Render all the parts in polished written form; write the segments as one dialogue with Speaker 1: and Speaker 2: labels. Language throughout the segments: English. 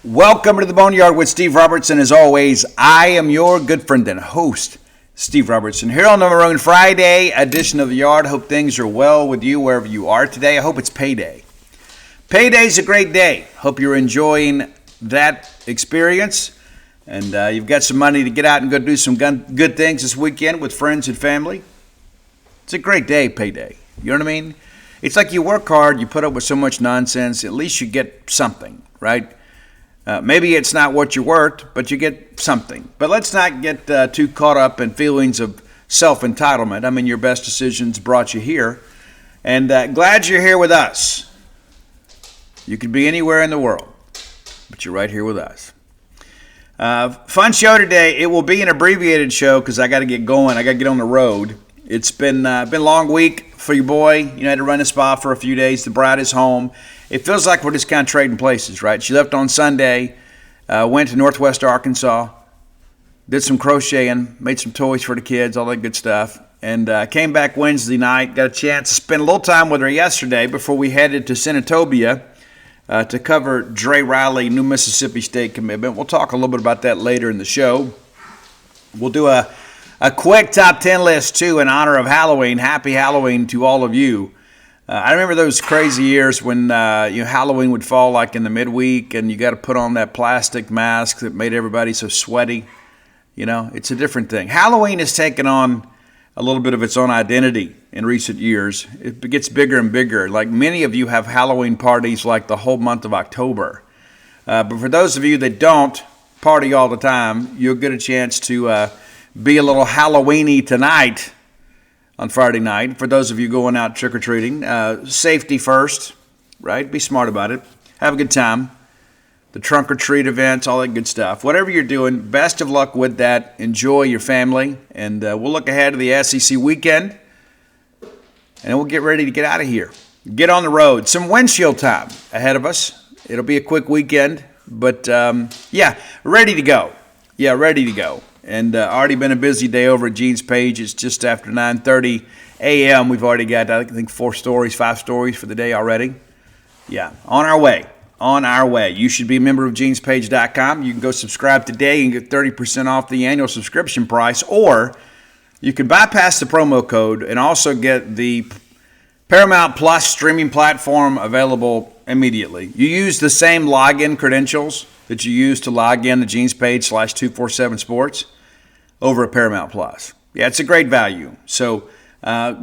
Speaker 1: Welcome to the Boneyard with Steve Robertson. As always, I am your good friend and host, Steve Robertson, here on the Maroon Friday edition of the Yard. Hope things are well with you wherever you are today. I hope it's payday. Payday's a great day. Hope you're enjoying that experience. And you've got some money to get out and go do some good things this weekend with friends and family. It's a great day, payday. You know what I mean? It's like you work hard, you put up with so much nonsense, at least you get something, right? Maybe it's not what you're worth, but you get something. But let's not get too caught up in feelings of self-entitlement. I mean, your best decisions brought you here. And glad you're here with us. You could be anywhere in the world, but you're right here with us. Fun show today. It will be an abbreviated show because I got to get going. I got to get on the road. It's been a long week for your boy. You know, I had to run a spa for a few days. The bride is home. It feels like we're just kind of trading places, right? She left on Sunday, went to Northwest Arkansas, did some crocheting, made some toys for the kids, all that good stuff, and came back Wednesday night. Got a chance to spend a little time with her yesterday before we headed to Senatobia to cover Dre Riley, New Mississippi State commitment. We'll talk a little bit about that later in the show. We'll do a quick top 10 list, too, in honor of Halloween. Happy Halloween to all of you. I remember those crazy years when Halloween would fall like in the midweek and you got to put on that plastic mask that made everybody so sweaty. You know, it's a different thing. Halloween has taken on a little bit of its own identity in recent years. It gets bigger and bigger. Like many of you have Halloween parties like the whole month of October. But for those of you that don't party all the time, you'll get a chance to be a little Halloween-y tonight on Friday night. For those of you going out trick-or-treating, safety first, right? Be smart about it. Have a good time. The trunk-or-treat events, all that good stuff. Whatever you're doing, best of luck with that. Enjoy your family. And we'll look ahead to the SEC weekend. And we'll get ready to get out of here. Get on the road. Some windshield time ahead of us. It'll be a quick weekend. But, ready to go. Yeah, ready to go. And already been a busy day over at Gene's page. It's just after 9:30 a.m. We've already got, I think, 5 stories for the day already. Yeah, on our way. You should be a member of genespage.com. You can go subscribe today and get 30% off the annual subscription price. Or you can bypass the promo code and also get the Paramount Plus streaming platform available immediately. You use the same login credentials that you use to log in to Gene's page /247 Sports over at Paramount Plus. Yeah, it's a great value. So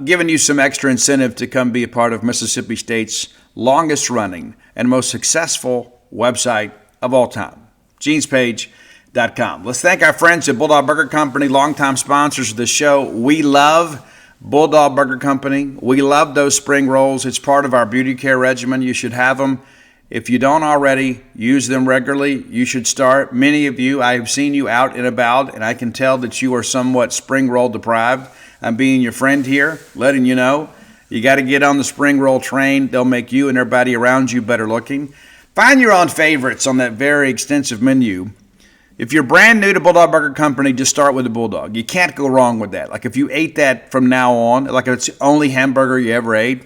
Speaker 1: giving you some extra incentive to come be a part of Mississippi State's longest running and most successful website of all time, genespage.com. Let's thank our friends at Bulldog Burger Company, longtime sponsors of the show. We love Bulldog Burger Company. We love those spring rolls. It's part of our beauty care regimen. You should have them. If you don't already use them regularly, you should start. Many of you, I have seen you out and about, and I can tell that you are somewhat spring roll deprived. I'm being your friend here, letting you know. You got to get on the spring roll train. They'll make you and everybody around you better looking. Find your own favorites on that very extensive menu. If you're brand new to Bulldog Burger Company, just start with the Bulldog. You can't go wrong with that. Like if you ate that from now on, like it's the only hamburger you ever ate,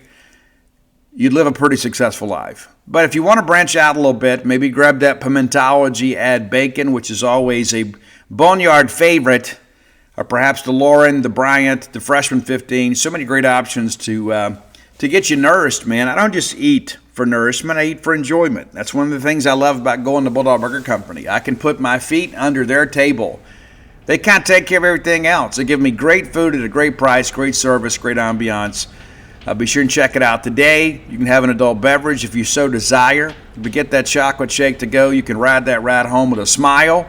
Speaker 1: you'd live a pretty successful life. But if you want to branch out a little bit, maybe grab that Pimentology, add bacon, which is always a Boneyard favorite, or perhaps the Lauren, the Bryant, the Freshman 15. So many great options to get you nourished, man. I don't just eat for nourishment, I eat for enjoyment. That's one of the things I love about going to Bulldog Burger Company. I can put my feet under their table. They can't take care of everything else. They give me great food at a great price, great service, great ambiance. Be sure and check it out today. You can have an adult beverage if you so desire. If you get that chocolate shake to go, you can ride that ride home with a smile.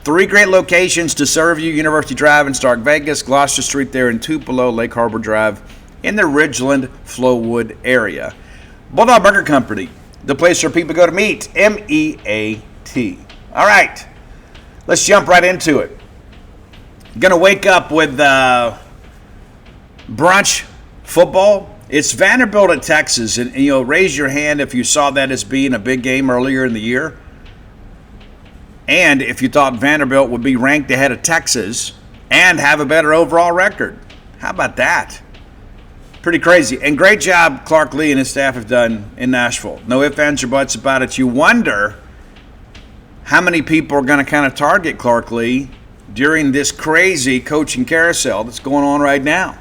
Speaker 1: 3 great locations to serve you: University Drive in Stark Vegas, Gloucester Street there in Tupelo, Lake Harbor Drive in the Ridgeland, Flowood area. Bulldog Burger Company, the place where people go to meet, M-E-A-T. All right, let's jump right into it. Going to wake up with brunch football. It's Vanderbilt at Texas, and raise your hand if you saw that as being a big game earlier in the year, and if you thought Vanderbilt would be ranked ahead of Texas and have a better overall record. How about that? Pretty crazy. And great job Clark Lee and his staff have done in Nashville. No ifs, ands, or buts about it. You wonder how many people are going to kind of target Clark Lee during this crazy coaching carousel that's going on right now.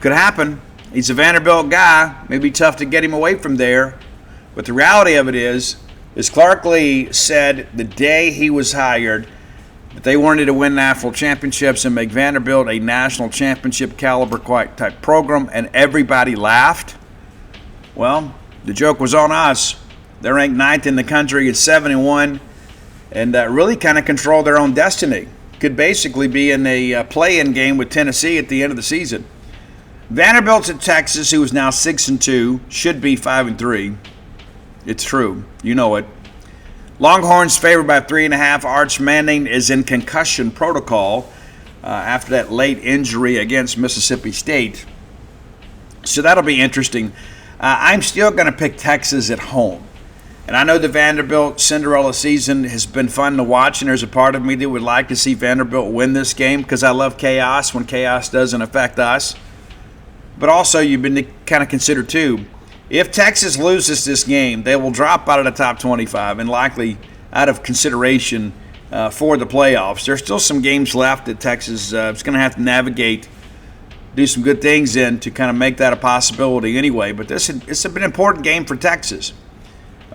Speaker 1: Could happen. He's a Vanderbilt guy. Maybe tough to get him away from there. But the reality of it is Clark Lee said the day he was hired that they wanted to win national championships and make Vanderbilt a national championship caliber type program, and everybody laughed. Well, the joke was on us. They're ranked 9th in the country at 7-1, and really kind of control their own destiny. Could basically be in a play-in game with Tennessee at the end of the season. Vanderbilt's at Texas, who is now 6-2, should be 5-3. It's true. You know it. Longhorns favored by 3.5. Arch Manning is in concussion protocol after that late injury against Mississippi State. So that'll be interesting. I'm still going to pick Texas at home. And I know the Vanderbilt Cinderella season has been fun to watch, and there's a part of me that would like to see Vanderbilt win this game because I love chaos when chaos doesn't affect us. But also, you've been to kind of consider, too, if Texas loses this game, they will drop out of the top 25 and likely out of consideration for the playoffs. There's still some games left that Texas is going to have to navigate, do some good things in to kind of make that a possibility anyway. But it's an important game for Texas.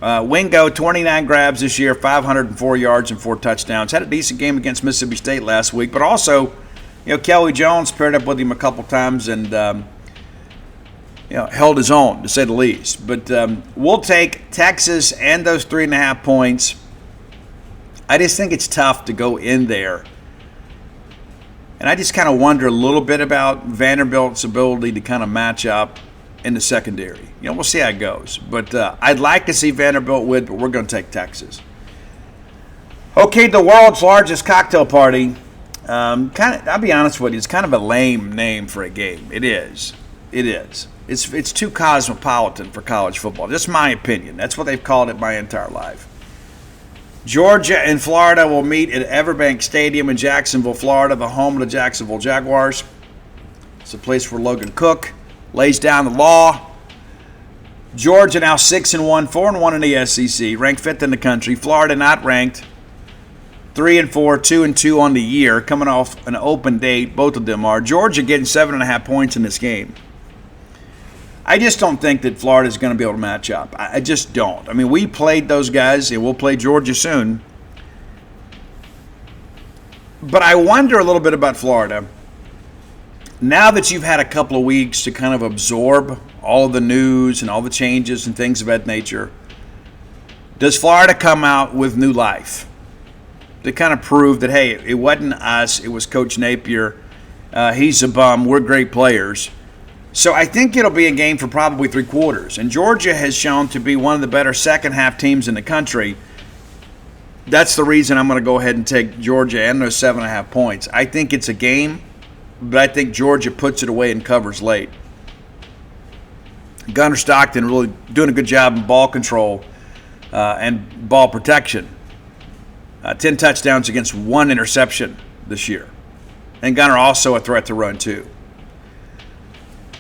Speaker 1: Wingo, 29 grabs this year, 504 yards and 4 touchdowns. Had a decent game against Mississippi State last week, but also, Kelly Jones paired up with him a couple times and held his own, to say the least. But we'll take Texas and those 3.5 points. I just think it's tough to go in there. And I just kind of wonder a little bit about Vanderbilt's ability to kind of match up in the secondary. We'll see how it goes. But I'd like to see Vanderbilt win, but we're going to take Texas. Okay, the world's largest cocktail party. I'll be honest with you, it's kind of a lame name for a game. It is. It's too cosmopolitan for college football. Just my opinion. That's what they've called it my entire life. Georgia and Florida will meet at Everbank Stadium in Jacksonville, Florida, the home of the Jacksonville Jaguars. It's a place where Logan Cook lays down the law. Georgia now 6-1, 4-1 in the SEC, ranked 5th in the country. Florida not ranked, 3-4, 2-2 on the year, coming off an open date. Both of them are. Georgia getting 7.5 points in this game. I just don't think that Florida's going to be able to match up. I just don't. I mean, we played those guys, and we'll play Georgia soon. But I wonder a little bit about Florida. Now that you've had a couple of weeks to kind of absorb all of the news and all the changes and things of that nature, does Florida come out with new life to kind of prove that, hey, it wasn't us, it was Coach Napier. He's a bum. We're great players. So I think it'll be a game for probably 3 quarters. And Georgia has shown to be one of the better second-half teams in the country. That's the reason I'm going to go ahead and take Georgia and those 7.5 points. I think it's a game, but I think Georgia puts it away and covers late. Gunnar Stockton really doing a good job in ball control and ball protection. 10 touchdowns against 1 interception this year. And Gunnar also a threat to run, too.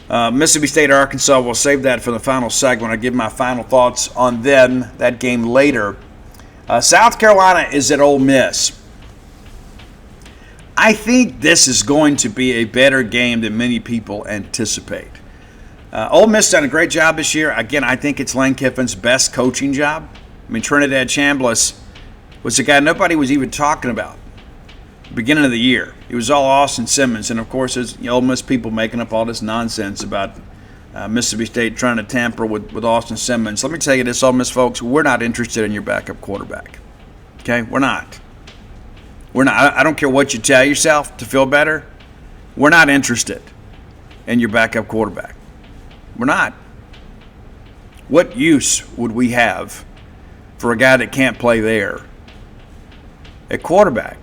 Speaker 1: Mississippi State, Arkansas, we'll save that for the final segment. I'll give my final thoughts on that game later. South Carolina is at Ole Miss. I think this is going to be a better game than many people anticipate. Ole Miss done a great job this year. Again, I think it's Lane Kiffin's best coaching job. I mean, Trinidad Chambliss was a guy nobody was even talking about beginning of the year. It was all Austin Simmons, and of course there's Ole Miss people making up all this nonsense about Mississippi State trying to tamper with Austin Simmons. Let me tell you this, Ole Miss folks, we're not interested in your backup quarterback. Okay, we're not. I don't care what you tell yourself to feel better. We're not interested in your backup quarterback. We're not. What use would we have for a guy that can't play there at quarterback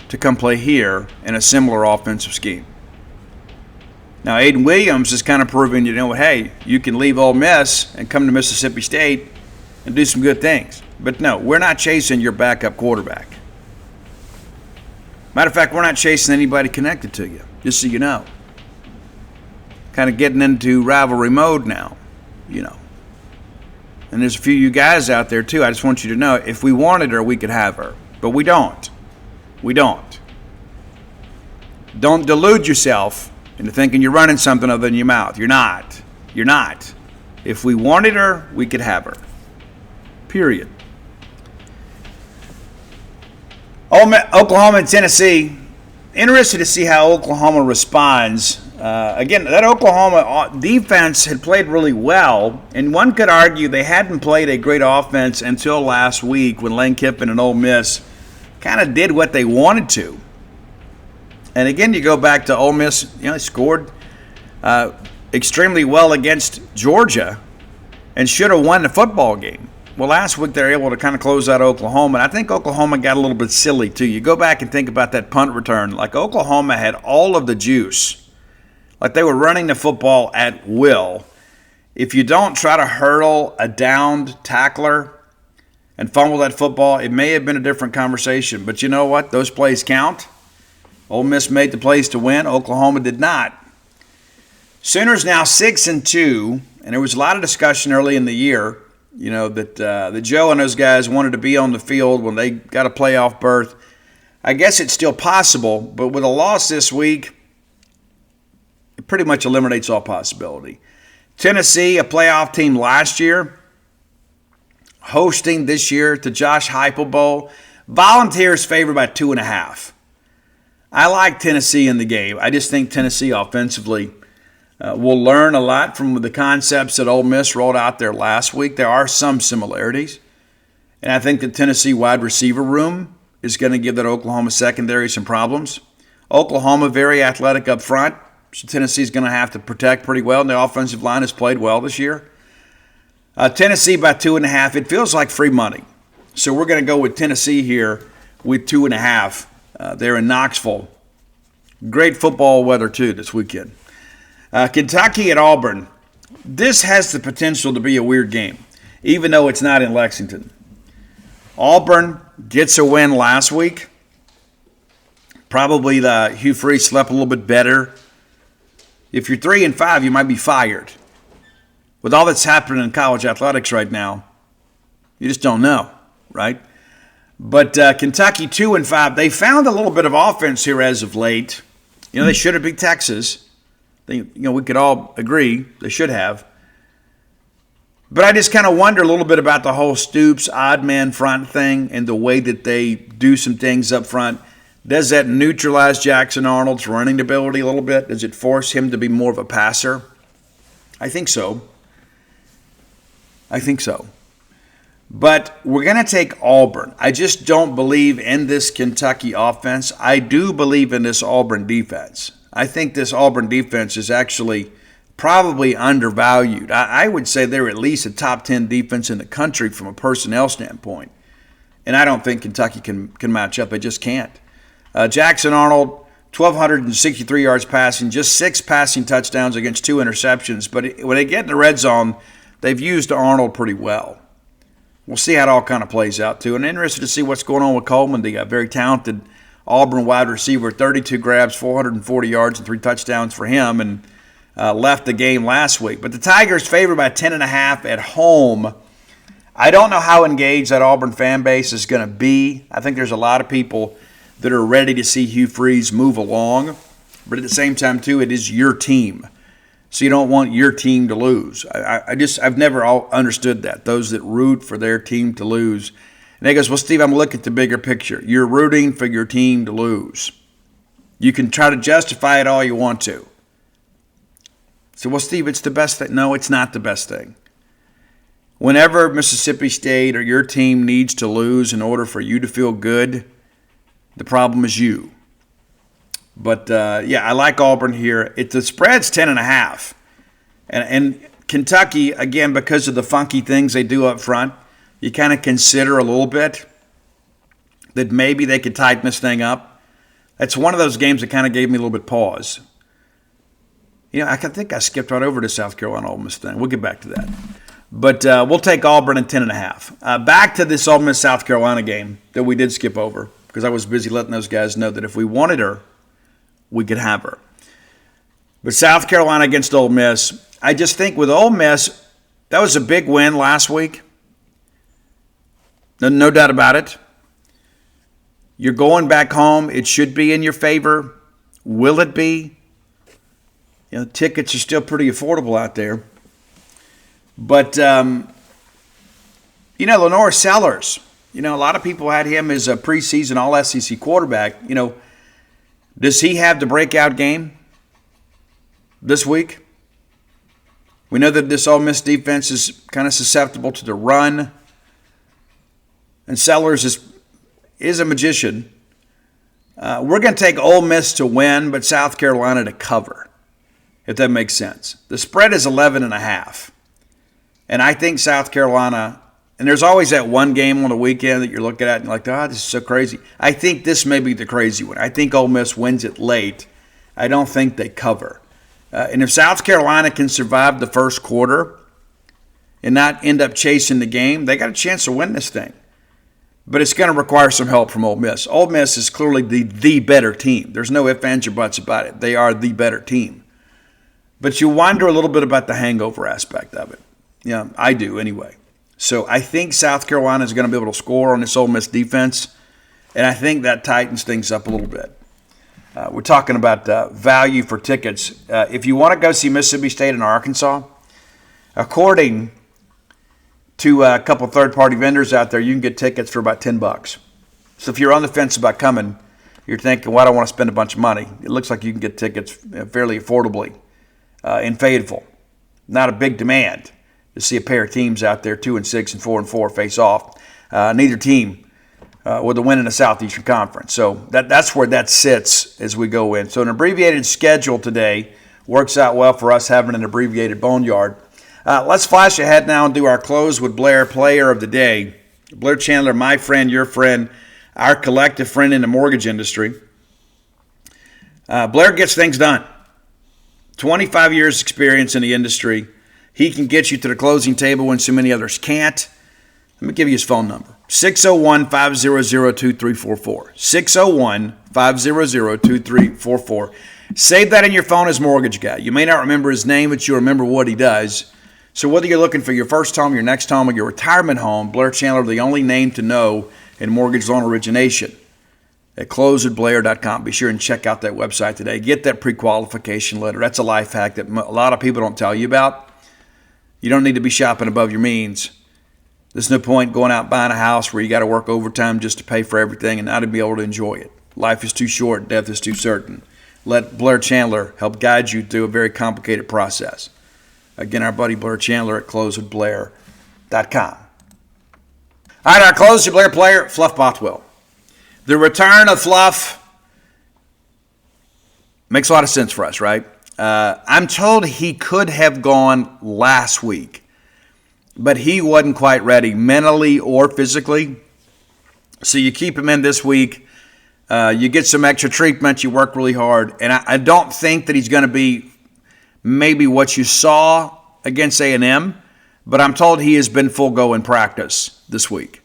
Speaker 1: to come play here in a similar offensive scheme? Now, Aiden Williams is kind of proving, hey, you can leave Ole Miss and come to Mississippi State and do some good things. But no, we're not chasing your backup quarterback. Matter of fact, we're not chasing anybody connected to you, just so you know. Kind of getting into rivalry mode now, and there's a few of you guys out there too, I just want you to know, if we wanted her, we could have her. But we don't. We don't. Don't delude yourself into thinking you're running something other than your mouth. You're not. You're not. If we wanted her, we could have her. Period. Oklahoma and Tennessee. Interested to see how Oklahoma responds. Again, that Oklahoma defense had played really well, and one could argue they hadn't played a great offense until last week when Lane Kiffin and Ole Miss kind of did what they wanted to. And again, you go back to Ole Miss, they scored extremely well against Georgia and should have won the football game. Well, last week they were able to kind of close out Oklahoma, and I think Oklahoma got a little bit silly too. You go back and think about that punt return. Like Oklahoma had all of the juice. Like they were running the football at will. If you don't try to hurdle a downed tackler and fumble that football, it may have been a different conversation. But you know what? Those plays count. Ole Miss made the plays to win. Oklahoma did not. Sooners now 6-2, and there was a lot of discussion early in the year, that Joe and those guys wanted to be on the field when they got a playoff berth. I guess it's still possible, but with a loss this week, it pretty much eliminates all possibility. Tennessee, a playoff team last year, hosting this year to Josh Heupel Bowl. Volunteers favored by 2.5. I like Tennessee in the game. I just think Tennessee offensively will learn a lot from the concepts that Ole Miss rolled out there last week. There are some similarities. And I think the Tennessee wide receiver room is going to give that Oklahoma secondary some problems. Oklahoma very athletic up front, so Tennessee's going to have to protect pretty well. And the offensive line has played well this year. Tennessee by 2.5. It feels like free money. So we're going to go with Tennessee here with 2.5 there in Knoxville. Great football weather, too, this weekend. Kentucky at Auburn. This has the potential to be a weird game, even though it's not in Lexington. Auburn gets a win last week. Probably the Hugh Freeze slept a little bit better. If you're 3-5, you might be fired. With all that's happening in college athletics right now, you just don't know, right? But Kentucky 2-5, they found a little bit of offense here as of late. They should have beat Texas. We could all agree they should have. But I just kind of wonder a little bit about the whole Stoops odd man front thing and the way that they do some things up front. Does that neutralize Jackson Arnold's running ability a little bit? Does it force him to be more of a passer? I think so. But we're going to take Auburn. I just don't believe in this Kentucky offense. I do believe in this Auburn defense. I think this Auburn defense is actually probably undervalued. I would say they're at least a top 10 defense in the country from a personnel standpoint. And I don't think Kentucky can match up. They just can't. Jackson Arnold, 1,263 yards passing, just 6 passing touchdowns against 2 interceptions. But when they get in the red zone, they've used Arnold pretty well. We'll see how it all kind of plays out, too. And interested to see what's going on with Coleman, the very talented Auburn wide receiver, 32 grabs, 440 yards, and 3 touchdowns for him, and left the game last week. But the Tigers favored by 10.5 at home. I don't know how engaged that Auburn fan base is going to be. I think there's a lot of people that are ready to see Hugh Freeze move along. But at the same time, too, it is your team. So you don't want your team to lose. I've never understood that, those that root for their team to lose. And he goes, well, Steve, I'm looking at the bigger picture. You're rooting for your team to lose. You can try to justify it all you want to. So, well, Steve, it's the best thing. No, it's not the best thing. Whenever Mississippi State or your team needs to lose in order for you to feel good, the problem is you. But, I like Auburn here. The spread's 10.5. And Kentucky, again, because of the funky things they do up front, you kind of consider a little bit that maybe they could tighten this thing up. That's one of those games that kind of gave me a little bit pause. I think I skipped right over to South Carolina Ole Miss thing. We'll get back to that. But we'll take Auburn at 10.5. Back to this Ole Miss South Carolina game that we did skip over because I was busy letting those guys know that if we wanted her, we could have her. But South Carolina against Ole Miss, I just think with Ole Miss, That was a big win last week. No doubt about it. You're going back home. It should be in your favor. Will it be? Tickets are still pretty affordable out there. But, Lenore Sellers, a lot of people had him as a preseason All-SEC quarterback. Does he have the breakout game this week? We know that this Ole Miss defense is kind of susceptible to the run. And Sellers is a magician. We're going to take Ole Miss to win, but South Carolina to cover, if that makes sense. The spread is 11.5. And I think South Carolina, and there's always that one game on the weekend that you're looking at and you're like, this is so crazy. I think this may be the crazy one. I think Ole Miss wins it late. I don't think they cover. And if South Carolina can survive the first quarter and not end up chasing the game, they got a chance to win this thing. But it's going to require some help from Ole Miss. Ole Miss is clearly the better team. There's no ifs, ands, or buts about it. They are the better team. But you wonder a little bit about the hangover aspect of it. Yeah, I do anyway. So I think South Carolina is going to be able to score on this Ole Miss defense, and I think that tightens things up a little bit. We're talking about value for tickets. If you want to go see Mississippi State and Arkansas, according to a couple third-party vendors out there, you can get tickets for about $10. So if you're on the fence about coming, you're thinking, well, I don't want to spend a bunch of money. It looks like you can get tickets fairly affordably in Fayetteville. Not a big demand to see a pair of teams out there, 2-6 and 4-4 face off. Neither team with a win in the Southeastern Conference. So that's where that sits as we go in. So an abbreviated schedule today works out well for us having an abbreviated boneyard. Let's flash ahead now and do our Close with Blair Player of the Day. Blair Chandler, my friend, your friend, our collective friend in the mortgage industry. Blair gets things done. 25 years experience in the industry. He can get you to the closing table when so many others can't. Let me give you his phone number. 601-500-2344. 601-500-2344. Save that in your phone as Mortgage Guy. You may not remember his name, but you remember what he does. So whether you're looking for your first home, your next home, or your retirement home, Blair Chandler, the only name to know in mortgage loan origination at closewithblair.com. Be sure and check out that website today. Get that pre-qualification letter. That's a life hack that a lot of people don't tell you about. You don't need to be shopping above your means. There's no point going out buying a house where you got to work overtime just to pay for everything and not to be able to enjoy it. Life is too short. Death is too certain. Let Blair Chandler help guide you through a very complicated process. Again, our buddy Blair Chandler at closewithblair.com. All right, our Close with Blair player, Fluff Bothwell. The return of Fluff makes a lot of sense for us, right? I'm told he could have gone last week, but he wasn't quite ready mentally or physically. So you keep him in this week. You get some extra treatment. You work really hard. And I don't think that he's going to be maybe what you saw against A&M, but I'm told he has been full go in practice this week.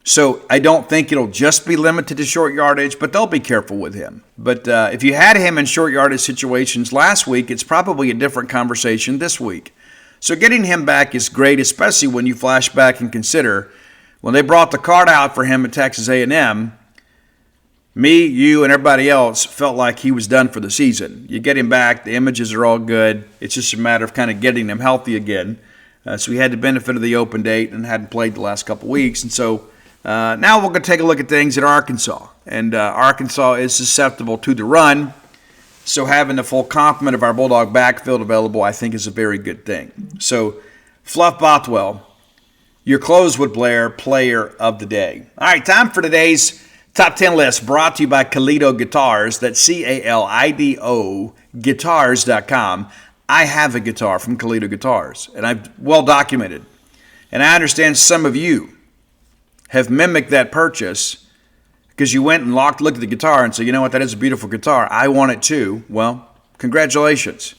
Speaker 1: So I don't think it'll just be limited to short yardage, but they'll be careful with him. But if you had him in short yardage situations last week, it's probably a different conversation this week. So getting him back is great, especially when you flash back and consider when they brought the card out for him at Texas A&M, me, you, and everybody else felt like he was done for the season. You get him back, the images are all good. It's just a matter of kind of getting him healthy again. So he had the benefit of the open date and hadn't played the last couple weeks. And so now we're going to take a look at things at Arkansas. And Arkansas is susceptible to the run. So having the full complement of our Bulldog backfield available, I think, is a very good thing. So Fluff Bothwell, your Close with Blair Player of the Day. All right, time for today's Top 10 list, brought to you by Kalido Guitars. That's Calido Guitars.com. I have a guitar from Kalido Guitars, and I've well documented. And I understand some of you have mimicked that purchase because you went and looked at the guitar and said, you know what, that is a beautiful guitar. I want it too. Well, congratulations.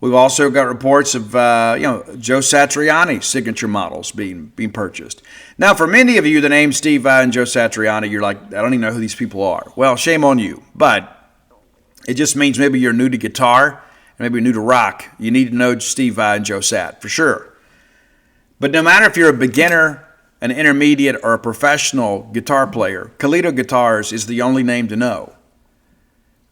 Speaker 1: We've also got reports of Joe Satriani's signature models being purchased. Now, for many of you, the name Steve Vai and Joe Satriani, you're like, I don't even know who these people are. Well, shame on you. But it just means maybe you're new to guitar and maybe new to rock, you need to know Steve Vai and Joe Satt, for sure. But no matter if you're a beginner, an intermediate, or a professional guitar player, Kalido Guitars is the only name to know.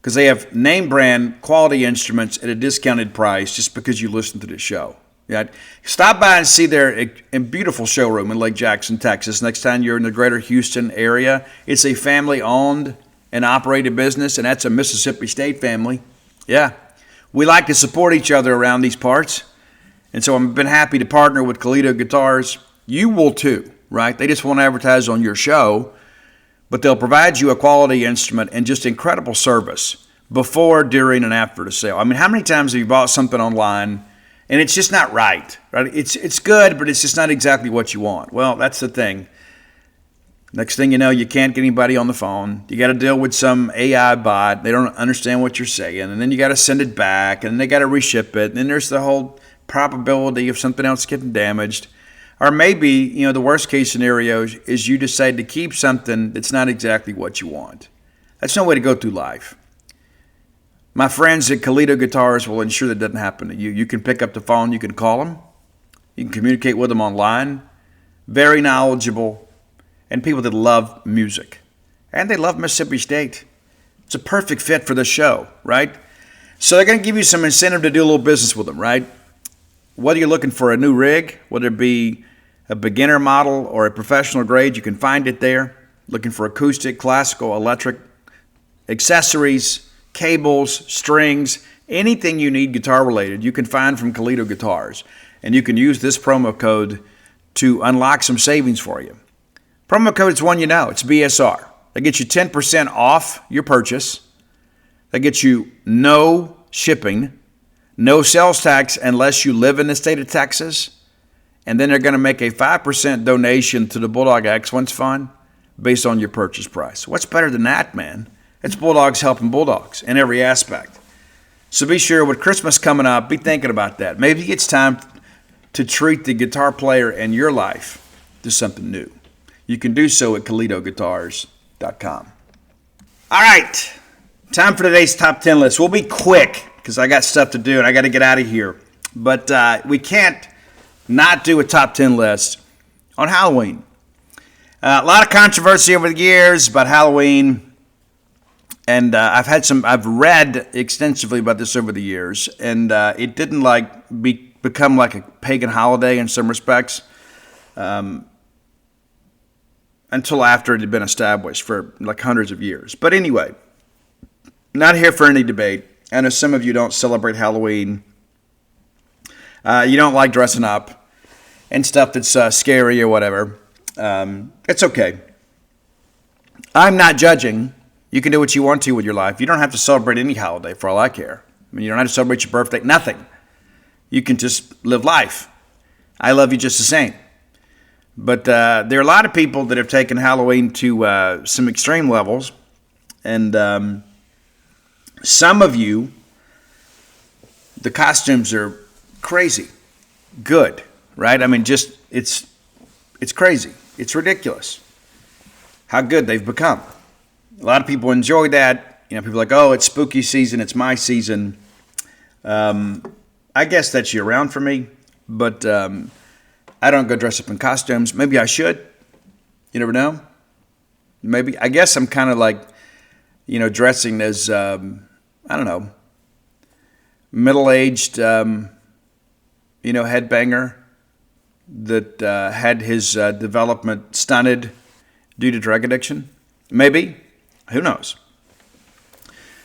Speaker 1: Because they have name brand quality instruments at a discounted price just because you listen to this show. Yeah, stop by and see their beautiful showroom in Lake Jackson, Texas. Next time you're in the greater Houston area. It's a family-owned and operated business, and that's a Mississippi State family. Yeah, we like to support each other around these parts, and so I've been happy to partner with Kalido Guitars. You will too, right? They just won't advertise on your show, but they'll provide you a quality instrument and just incredible service before, during, and after the sale. I mean, how many times have you bought something online and it's just not right? It's good, but it's just not exactly what you want. Well, that's the thing. Next thing you know, you can't get anybody on the phone. You got to deal with some AI bot. They don't understand what you're saying. And then you got to send it back, and they got to reship it. And then there's the whole probability of something else getting damaged. Or maybe, the worst case scenario is you decide to keep something that's not exactly what you want. That's no way to go through life. My friends at Kalido Guitars will ensure that doesn't happen to you. You can pick up the phone, you can call them, you can communicate with them online. Very knowledgeable, and people that love music. And they love Mississippi State. It's a perfect fit for the show, right? So they're going to give you some incentive to do a little business with them, right? Whether you're looking for a new rig, whether it be a beginner model or a professional grade, you can find it there. Looking for acoustic, classical, electric, accessories, cables, strings, anything you need guitar related, you can find from Kalido Guitars. And you can use this promo code to unlock some savings for you. Promo code is one you know. It's BSR. That gets you 10% off your purchase. That gets you no shipping, no sales tax unless you live in the state of Texas. And then they're going to make a 5% donation to the Bulldog Excellence Fund based on your purchase price. What's better than that, man? It's Bulldogs helping Bulldogs in every aspect. So be sure, with Christmas coming up, be thinking about that. Maybe it's time to treat the guitar player in your life to something new. You can do so at KalidoGuitars.com. All right, time for today's top 10 list. We'll be quick because I got stuff to do and I got to get out of here. But we can't not do a top 10 list on Halloween. A lot of controversy over the years about Halloween. And I've read extensively about this over the years, and it didn't become like a pagan holiday in some respects until after it had been established for like hundreds of years. But anyway, not here for any debate. I know some of you don't celebrate Halloween. You don't like dressing up and stuff that's scary or whatever. It's okay. I'm not judging. You can do what you want to with your life. You don't have to celebrate any holiday for all I care. I mean, you don't have to celebrate your birthday, nothing. You can just live life. I love you just the same. But there are a lot of people that have taken Halloween to some extreme levels. And some of you, the costumes are crazy. Good, right? I mean, just, it's crazy. It's ridiculous how good they've become. A lot of people enjoy that. People are like, oh, it's spooky season. It's my season. I guess that's year-round for me. But I don't go dress up in costumes. Maybe I should. You never know. Maybe. I guess I'm kind of like, dressing as, I don't know, middle-aged, headbanger that had his development stunted due to drug addiction. Maybe. Who knows?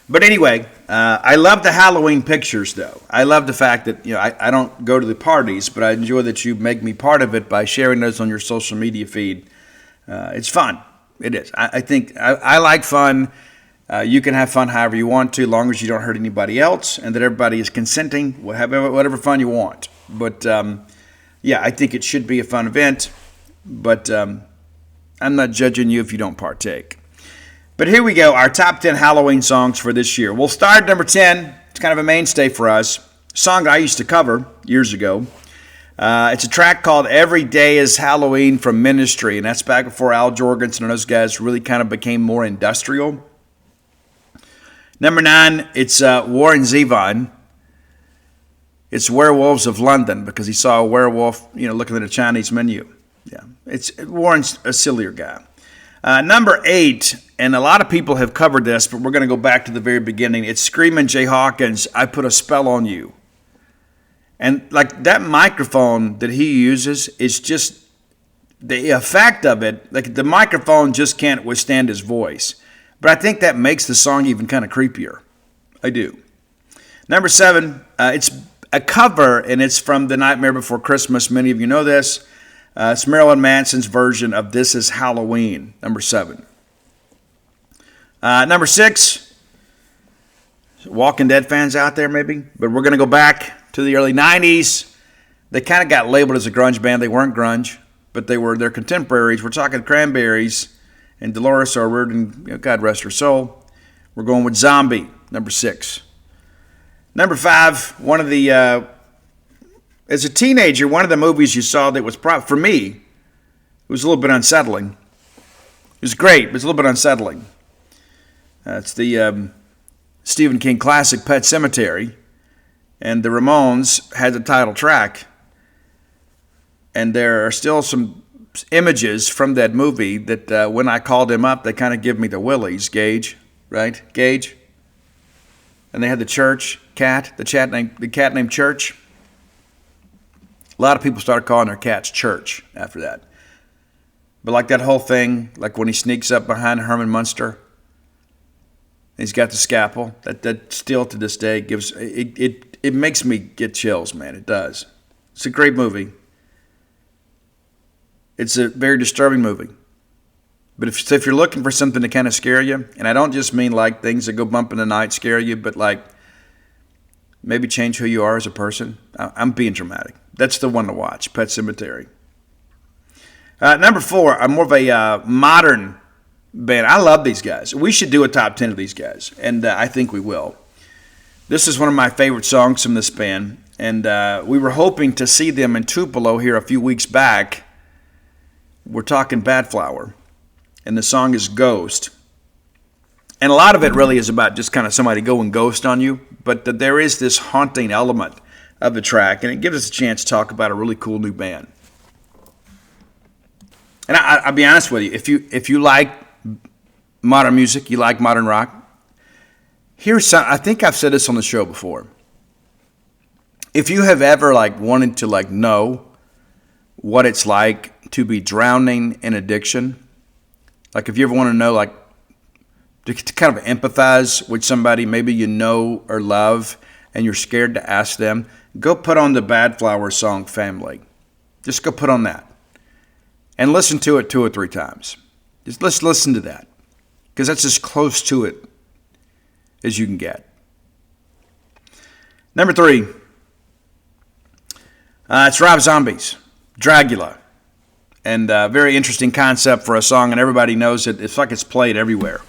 Speaker 1: But anyway, I love the Halloween pictures, though. I love the fact that, I don't go to the parties, but I enjoy that you make me part of it by sharing those on your social media feed. It's fun. It is. I think I like fun. You can have fun however you want to, as long as you don't hurt anybody else and that everybody is consenting, whatever fun you want. But, I think it should be a fun event. But I'm not judging you if you don't partake. But here we go, our top 10 Halloween songs for this year. We'll start at number 10. It's kind of a mainstay for us. A song that I used to cover years ago. It's a track called Every Day is Halloween from Ministry, and that's back before Al Jorgensen and those guys really kind of became more industrial. Number 9, it's Warren Zevon, It's Werewolves of London because he saw a werewolf, looking at a Chinese menu. Yeah, Warren's a sillier guy. Number 8, and a lot of people have covered this, but we're going to go back to the very beginning. It's Screamin' Jay Hawkins, I Put a Spell on You. And like that microphone that he uses is just the effect of it. Like the microphone just can't withstand his voice. But I think that makes the song even kind of creepier. I do. Number 7, it's a cover, and it's from The Nightmare Before Christmas. Many of you know this. It's Marilyn Manson's version of This Is Halloween, number 7. Number 6, Walking Dead fans out there maybe, but we're going to go back to the early 90s. They kind of got labeled as a grunge band. They weren't grunge, but they were their contemporaries. We're talking Cranberries and Dolores O'Riordan, and God rest her soul. We're going with Zombie, number 6. Number 5, one of the... as a teenager, one of the movies you saw that was, for me, it was a little bit unsettling. It was great, but it's a little bit unsettling. It's the Stephen King classic Pet Sematary, and the Ramones had the title track. And there are still some images from that movie that when I called him up, they kind of give me the willies. Gage, right? Gage. And they had the church cat, the cat named Church. A lot of people started calling their cats Church after that. But like that whole thing, like when he sneaks up behind Herman Munster, he's got the scalpel. That still to this day gives it makes me get chills, man. It does. It's a great movie. It's a very disturbing movie. But if you're looking for something to kind of scare you, and I don't just mean like things that go bump in the night scare you, but like maybe change who you are as a person. I'm being dramatic. That's the one to watch, Pet Sematary. Number 4, I'm more of a modern band. I love these guys. We should do a top 10 of these guys, and I think we will. This is one of my favorite songs from this band, and we were hoping to see them in Tupelo here a few weeks back. We're talking Bad Flower, and the song is Ghost. And a lot of it really is about just kind of somebody going ghost on you, but there is this haunting element of the track, and it gives us a chance to talk about a really cool new band. And I'll be honest with you, if you like modern music, you like modern rock, here's some. I think I've said this on the show before. If you have ever wanted to know what it's like to be drowning in addiction, like if you ever want to know to kind of empathize with somebody maybe you know or love and you're scared to ask them, go put on the Bad Flower song Family. Just go put on that. And listen to it 2 or 3 times. Just let's listen to that. Because that's as close to it as you can get. Number 3. It's Rob Zombie's Dragula. And very interesting concept for a song, and everybody knows it. It's like it's played everywhere.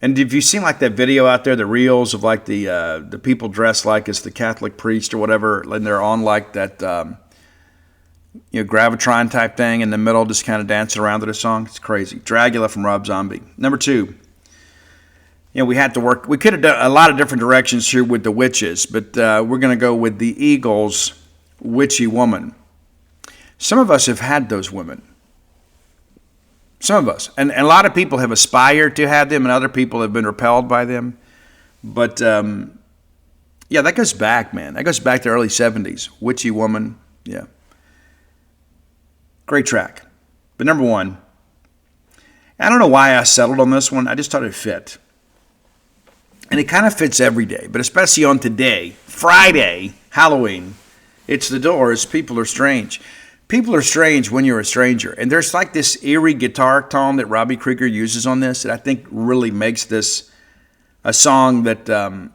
Speaker 1: And have you seen that video out there, the reels of the people dressed like it's the Catholic priest or whatever, and they're on that Gravitron type thing in the middle, just kind of dancing around to the song? It's crazy. Dragula from Rob Zombie. Number 2. We had to work. We could have done a lot of different directions here with the Witches, but we're going to go with the Eagles' Witchy Woman. Some of us have had those women. Some of us. And a lot of people have aspired to have them, and other people have been repelled by them. But, that goes back, man. That goes back to early 70s. Witchy Woman. Yeah. Great track. But number 1, I don't know why I settled on this one. I just thought it fit. And it kind of fits every day, but especially on today, Friday, Halloween. It's the Doors, People Are Strange. People are strange when you're a stranger. And there's this eerie guitar tone that Robbie Krieger uses on this that I think really makes this a song that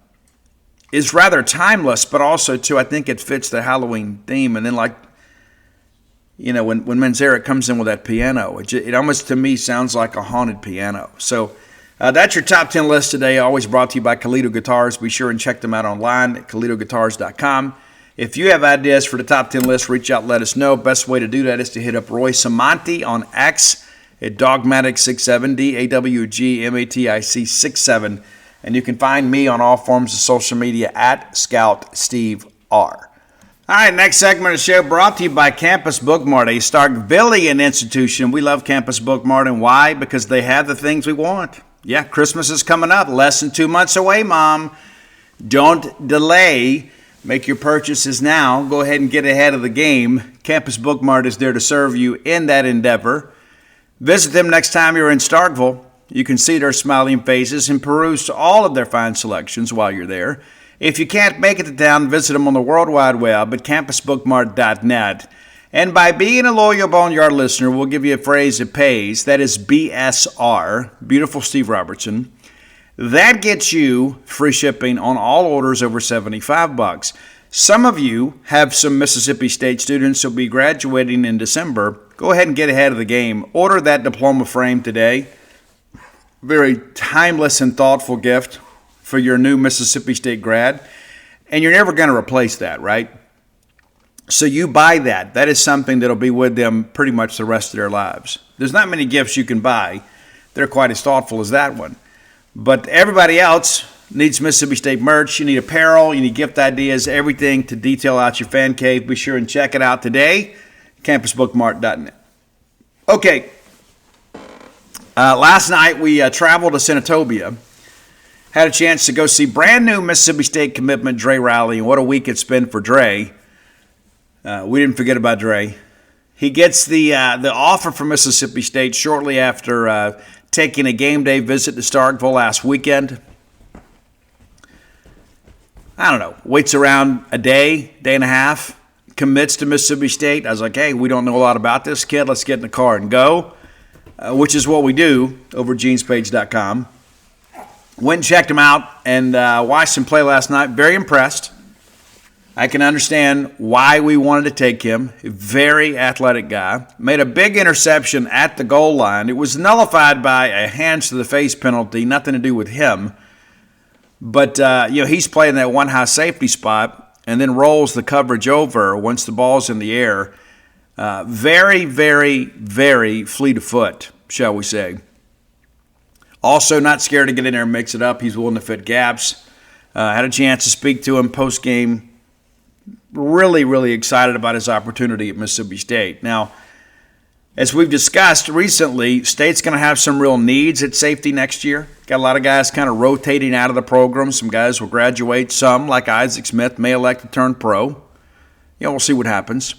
Speaker 1: is rather timeless, but also, too, I think it fits the Halloween theme. And then, when Manzarek comes in with that piano, it almost, to me, sounds like a haunted piano. So that's your top 10 list today, always brought to you by Kalido Guitars. Be sure and check them out online at KalidoGuitars.com. If you have ideas for the top 10 list, reach out, let us know. Best way to do that is to hit up Roy Samanti on X at Dogmatic67, DAWGMATIC 67. And you can find me on all forms of social media at Scout Steve All right, next segment of the show brought to you by Campus Bookmart, a Starkvillian institution. We love Campus Bookmart, and why? Because they have the things we want. Yeah, Christmas is coming up, less than 2 months away, Mom. Don't delay. Make your purchases now. Go ahead and get ahead of the game. Campus Bookmart is there to serve you in that endeavor. Visit them next time you're in Starkville. You can see their smiling faces and peruse all of their fine selections while you're there. If you can't make it to town, visit them on the World Wide Web at campusbookmart.net. And by being a loyal Boneyard listener, we'll give you a phrase that pays. That is BSR, Beautiful Steve Robertson. That gets you free shipping on all orders over $75. Some of you have some Mississippi State students who will be graduating in December. Go ahead and get ahead of the game. Order that diploma frame today. Very timeless and thoughtful gift for your new Mississippi State grad. And you're never going to replace that, right? So you buy that. That is something that will be with them pretty much the rest of their lives. There's not many gifts you can buy that are quite as thoughtful as that one. But everybody else needs Mississippi State merch. You need apparel. You need gift ideas, everything to detail out your fan cave. Be sure and check it out today, campusbookmart.net. Okay. Last night we traveled to Senatobia. Had a chance to go see brand new Mississippi State commitment Dre Riley, and what a week it's been for Dre. We didn't forget about Dre. He gets the offer from Mississippi State shortly after taking a game day visit to Starkville last weekend. I don't know, waits around a day and a half, commits to Mississippi State. I was like, hey, we don't know a lot about this kid. Let's get in the car and go, which is what we do over at genespage.com. Went and checked him out and watched him play last night. Very impressed. I can understand why we wanted to take him. A very athletic guy. Made a big interception at the goal line. It was nullified by a hands to the face penalty. Nothing to do with him. But, he's playing that one high safety spot and then rolls the coverage over once the ball's in the air. Very, very, very fleet of foot, shall we say. Also not scared to get in there and mix it up. He's willing to fit gaps. Had a chance to speak to him post-game. Really, really excited about his opportunity at Mississippi State. Now, as we've discussed recently, State's going to have some real needs at safety next year. Got a lot of guys kind of rotating out of the program. Some guys will graduate. Some, like Isaac Smith, may elect to turn pro. We'll see what happens.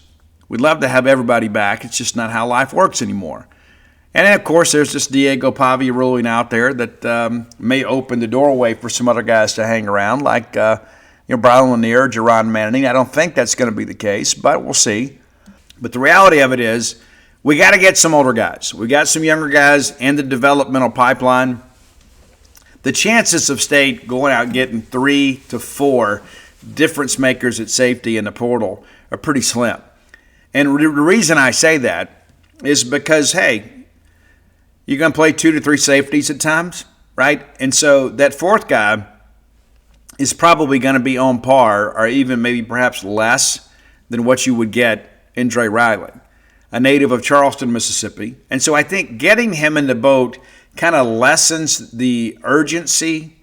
Speaker 1: We'd love to have everybody back. It's just not how life works anymore. And then, of course, there's this Diego Pavia ruling out there that may open the doorway for some other guys to hang around, like Brian Lanier, Jerron Manning. I don't think that's going to be the case, but we'll see. But the reality of it is we got to get some older guys. We got some younger guys in the developmental pipeline. The chances of State going out and getting 3 to 4 difference makers at safety in the portal are pretty slim. And the reason I say that is because, hey, you're going to play 2 to 3 safeties at times, right? And so that fourth guy is probably going to be on par or even maybe perhaps less than what you would get in Dre Riley, a native of Charleston, Mississippi. And so I think getting him in the boat kind of lessens the urgency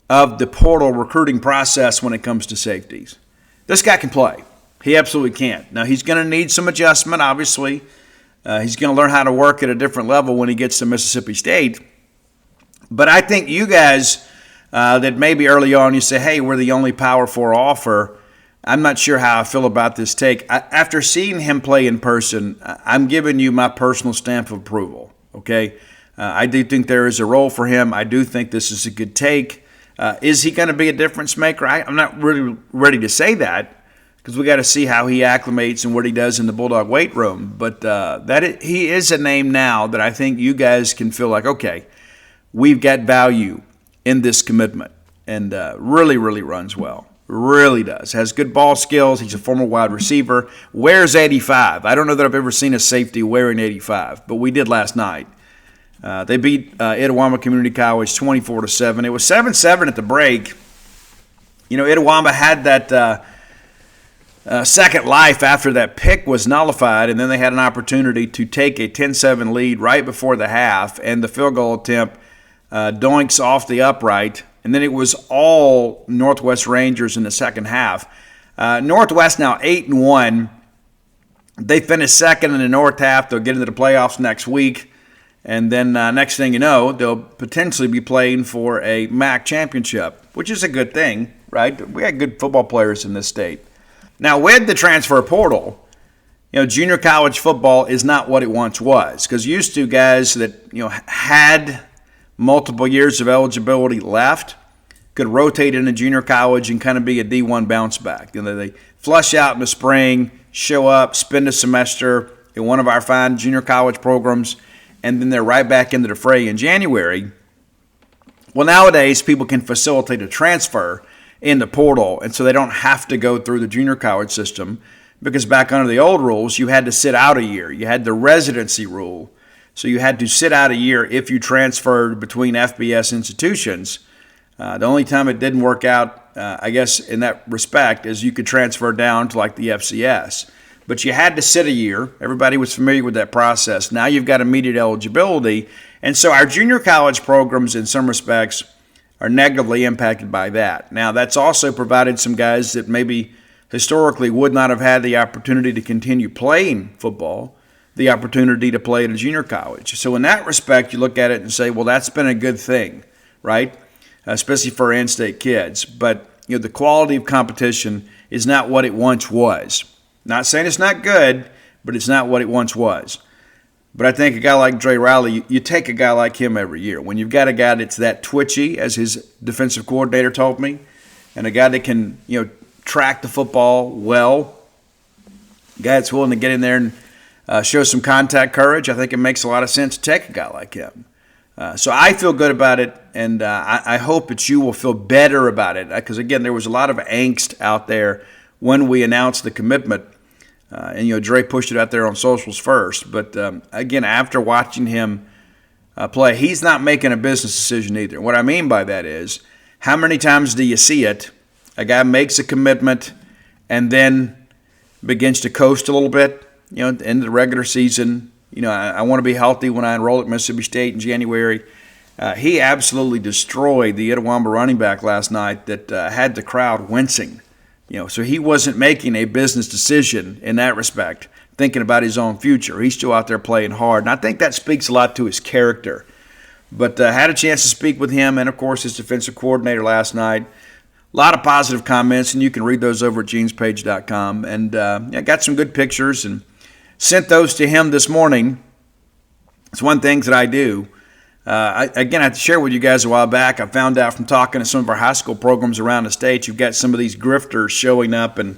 Speaker 1: of the portal recruiting process when it comes to safeties. This guy can play. He absolutely can. Now, he's going to need some adjustment, obviously. He's going to learn how to work at a different level when he gets to Mississippi State. But I think you guys that maybe early on you say, hey, we're the only Power 4 offer. I'm not sure how I feel about this take. After seeing him play in person, I'm giving you my personal stamp of approval, okay? I do think there is a role for him. I do think this is a good take. Is he going to be a difference maker? I'm not really ready to say that because we got to see how he acclimates and what he does in the Bulldog weight room. But he is a name now that I think you guys can feel like, okay, we've got value in this commitment, and really, really runs well. Really does. Has good ball skills. He's a former wide receiver. Wears 85. I don't know that I've ever seen a safety wearing 85, but we did last night. They beat Itawamba Community College 24-7. It was 7-7 at the break. Itawamba had that second life after that pick was nullified, and then they had an opportunity to take a 10-7 lead right before the half, and the field goal attempt doinks off the upright, and then it was all Northwest Rangers in the second half. Northwest now 8-1. They finished second in the North half. They'll get into the playoffs next week. And then next thing you know, they'll potentially be playing for a MAC championship, which is a good thing, right? We had good football players in this state. Now, with the transfer portal, junior college football is not what it once was. Because used to guys that, had multiple years of eligibility left could rotate into junior college and kind of be a D1 bounce back. They flush out in the spring, show up, spend a semester in one of our fine junior college programs, and then they're right back into the fray in January. Well, nowadays, people can facilitate a transfer in the portal, and so they don't have to go through the junior college system, because back under the old rules, you had to sit out a year. You had the residency rule, so you had to sit out a year if you transferred between FBS institutions. The only time it didn't work out, I guess, in that respect, is you could transfer down to like the FCS. But you had to sit a year. Everybody was familiar with that process. Now you've got immediate eligibility. And so our junior college programs, in some respects, are negatively impacted by that. Now, that's also provided some guys that maybe historically would not have had the opportunity to continue playing football, the opportunity to play at a junior college. So in that respect, you look at it and say, well, that's been a good thing, right? Especially for in-state kids. But the quality of competition is not what it once was. Not saying it's not good, but it's not what it once was. But I think a guy like Dre Riley, you take a guy like him every year. When you've got a guy that's that twitchy, as his defensive coordinator told me, and a guy that can, track the football well, a guy that's willing to get in there and show some contact courage, I think it makes a lot of sense to take a guy like him. So I feel good about it, and I hope that you will feel better about it. Because, again, there was a lot of angst out there when we announced the commitment. And, Dre pushed it out there on socials first. But, again, after watching him play, he's not making a business decision either. What I mean by that is, how many times do you see it? A guy makes a commitment and then begins to coast a little bit, in the regular season. I want to be healthy when I enroll at Mississippi State in January. He absolutely destroyed the Itawamba running back last night that had the crowd wincing. So he wasn't making a business decision in that respect, thinking about his own future. He's still out there playing hard, and I think that speaks a lot to his character. But had a chance to speak with him and, of course, his defensive coordinator last night. A lot of positive comments, and you can read those over at genespage.com. And I got some good pictures and sent those to him this morning. It's one thing that I do. I had to share with you guys a while back. I found out from talking to some of our high school programs around the state, you've got some of these grifters showing up and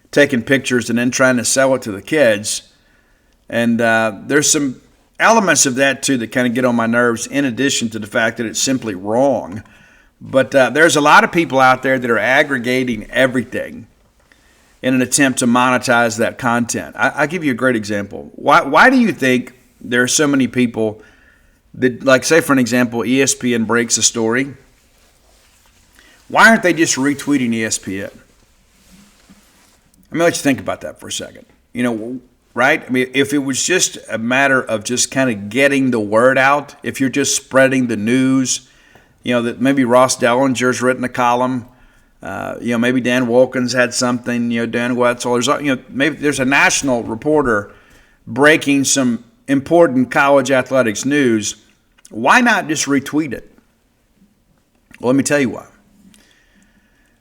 Speaker 1: taking pictures and then trying to sell it to the kids. And there's some elements of that, too, that kind of get on my nerves, in addition to the fact that it's simply wrong. But there's a lot of people out there that are aggregating everything in an attempt to monetize that content. I'll give you a great example. Why do you think there are so many people that, like, say, for an example, ESPN breaks a story? Why aren't they just retweeting ESPN? Let you think about that for a second. Right? If it was just a matter of just kind of getting the word out, if you're just spreading the news, that maybe Ross Dellinger's written a column, maybe Dan Wilkins had something, Dan Wetzel, maybe there's a national reporter breaking some important college athletics news. Why not just retweet it? Well, let me tell you why.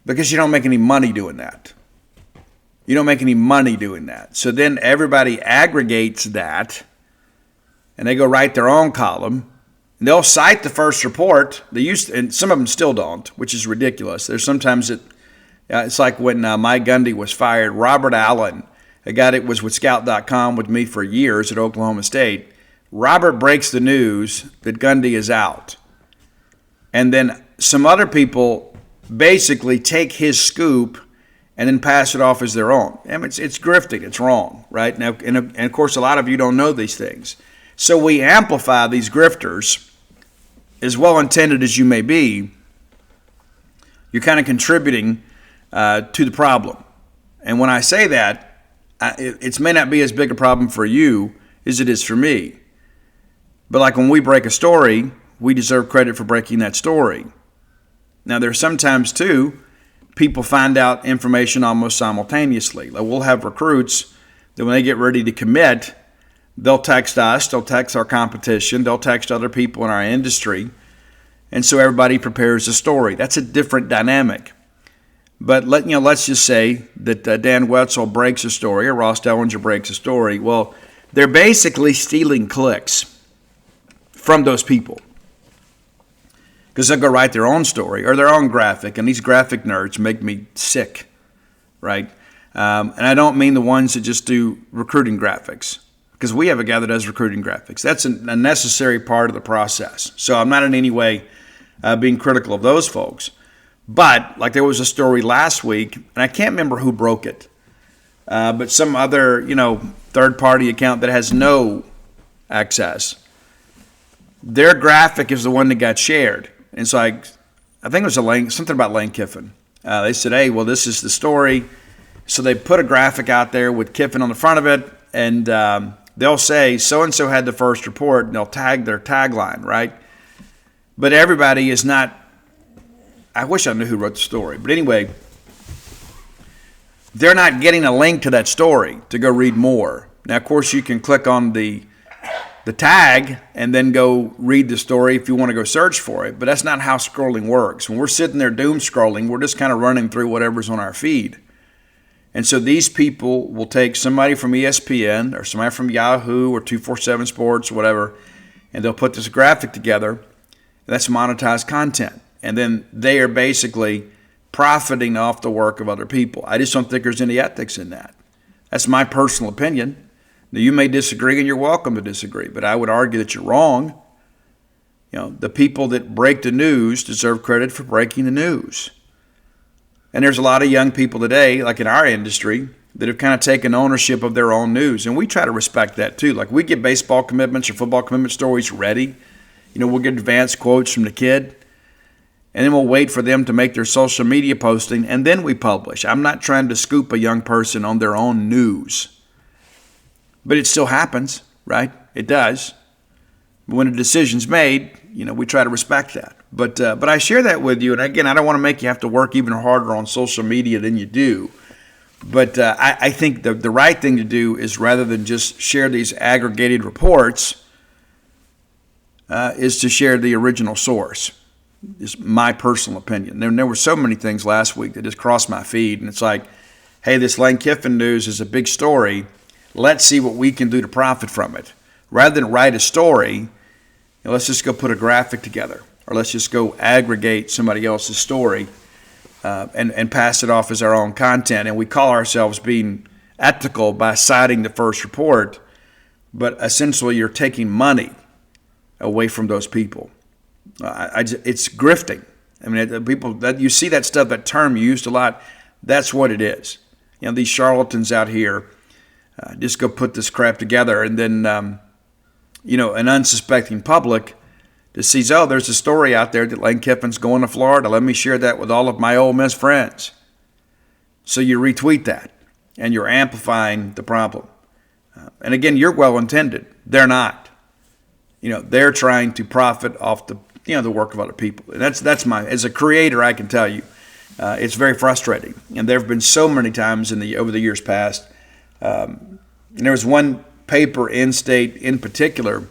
Speaker 1: Because you don't make any money doing that. You don't make any money doing that. So then everybody aggregates that, and they go write their own column. And they'll cite the first report. They used to, and some of them still don't, which is ridiculous. There's sometimes it's like when Mike Gundy was fired. Robert Allen, a guy that was with Scout.com with me for years at Oklahoma State, Robert breaks the news that Gundy is out. And then some other people basically take his scoop and then pass it off as their own. It's grifting. It's wrong, right? Now, and of course, a lot of you don't know these things. So we amplify these grifters. As well-intended as you may be, you're kind of contributing to the problem. And when I say that, it may not be as big a problem for you as it is for me. But like when we break a story, we deserve credit for breaking that story. Now, there's sometimes, too, people find out information almost simultaneously. Like we'll have recruits that when they get ready to commit, they'll text us, they'll text our competition, they'll text other people in our industry, and so everybody prepares a story. That's a different dynamic. But let's just say that Dan Wetzel breaks a story or Ross Dellinger breaks a story. Well, they're basically stealing clicks from those people because they'll go write their own story or their own graphic, and these graphic nerds make me sick, right? And I don't mean the ones that just do recruiting graphics, because we have a guy that does recruiting graphics. That's a necessary part of the process. So I'm not in any way being critical of those folks. But like there was a story last week, and I can't remember who broke it, but some other third-party account that has no access. Their graphic is the one that got shared. And so I think it was something about Lane Kiffin. They said, hey, well, this is the story. So they put a graphic out there with Kiffin on the front of it, and they'll say so-and-so had the first report, and they'll tag their tagline, right? But everybody is not. I wish I knew who wrote the story. But anyway, they're not getting a link to that story to go read more. Now, of course, you can click on the tag and then go read the story if you want to go search for it. But that's not how scrolling works. When we're sitting there doom scrolling, we're just kind of running through whatever's on our feed. And so these people will take somebody from ESPN or somebody from Yahoo or 247 Sports or whatever, and they'll put this graphic together. That's monetized content. And then they are basically profiting off the work of other people. I just don't think there's any ethics in that. That's my personal opinion. Now, you may disagree, and you're welcome to disagree, but I would argue that you're wrong. The people that break the news deserve credit for breaking the news. And there's a lot of young people today, like in our industry, that have kind of taken ownership of their own news. And we try to respect that too. Like we get baseball commitments or football commitment stories ready. We'll get advanced quotes from the kid. And then we'll wait for them to make their social media posting, and then we publish. I'm not trying to scoop a young person on their own news. But it still happens, right? It does. But when a decision's made, we try to respect that. But I share that with you. And again, I don't want to make you have to work even harder on social media than you do. But I think the right thing to do is, rather than just share these aggregated reports, is to share the original source. Is my personal opinion. There were so many things last week that just crossed my feed, and it's like, hey, this Lane Kiffin news is a big story. Let's see what we can do to profit from it. Rather than write a story, let's just go put a graphic together, or let's just go aggregate somebody else's story and pass it off as our own content. And we call ourselves being ethical by citing the first report, but essentially you're taking money away from those people. It's grifting. I mean, people that you see that stuff, that term used a lot. That's what it is. These charlatans out here just go put this crap together, and then an unsuspecting public just sees, oh, there's a story out there that Lane Kiffin's going to Florida. Let me share that with all of my Ole Miss friends. So you retweet that, and you're amplifying the problem. And again, you're well intended. They're not. They're trying to profit off the work of other people. And that's as a creator, I can tell you, it's very frustrating. And there have been so many times over the years past. And there was one paper in state in particular.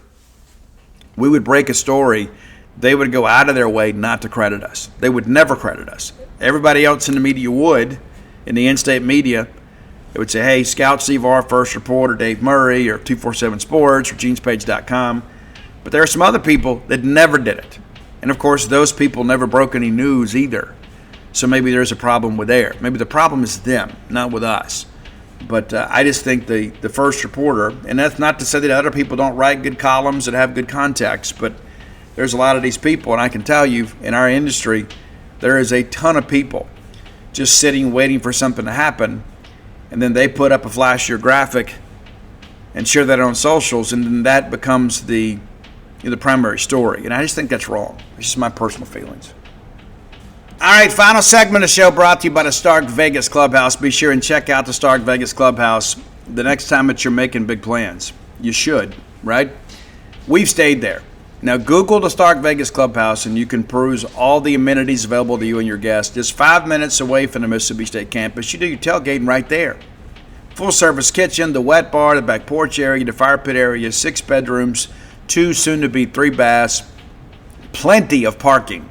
Speaker 1: We would break a story. They would go out of their way not to credit us. They would never credit us. Everybody else in the media would. In the in-state media, they would say, hey, Scout Steve R, First Reporter, Dave Murray, or 247 Sports, or genespage.com. But there are some other people that never did it. And, of course, those people never broke any news either. So maybe there's a problem with there. Maybe the problem is them, not with us. But I just think the First Reporter, and that's not to say that other people don't write good columns that have good context, but there's a lot of these people, and I can tell you, in our industry, there is a ton of people just sitting waiting for something to happen, and then they put up a flashier graphic and share that on socials, and then that becomes the primary story. And I just think that's wrong. It's just my personal feelings. All right, final segment of the show brought to you by the Stark Vegas Clubhouse. Be sure and check out the Stark Vegas Clubhouse the next time that you're making big plans. You should, right? We've stayed there. Now, Google the Stark Vegas Clubhouse, and you can peruse all the amenities available to you and your guests. Just 5 minutes away from the Mississippi State campus. You do your tailgating right there. Full-service kitchen, the wet bar, the back porch area, the fire pit area, 6 bedrooms, 2 soon-to-be 3 baths, plenty of parking.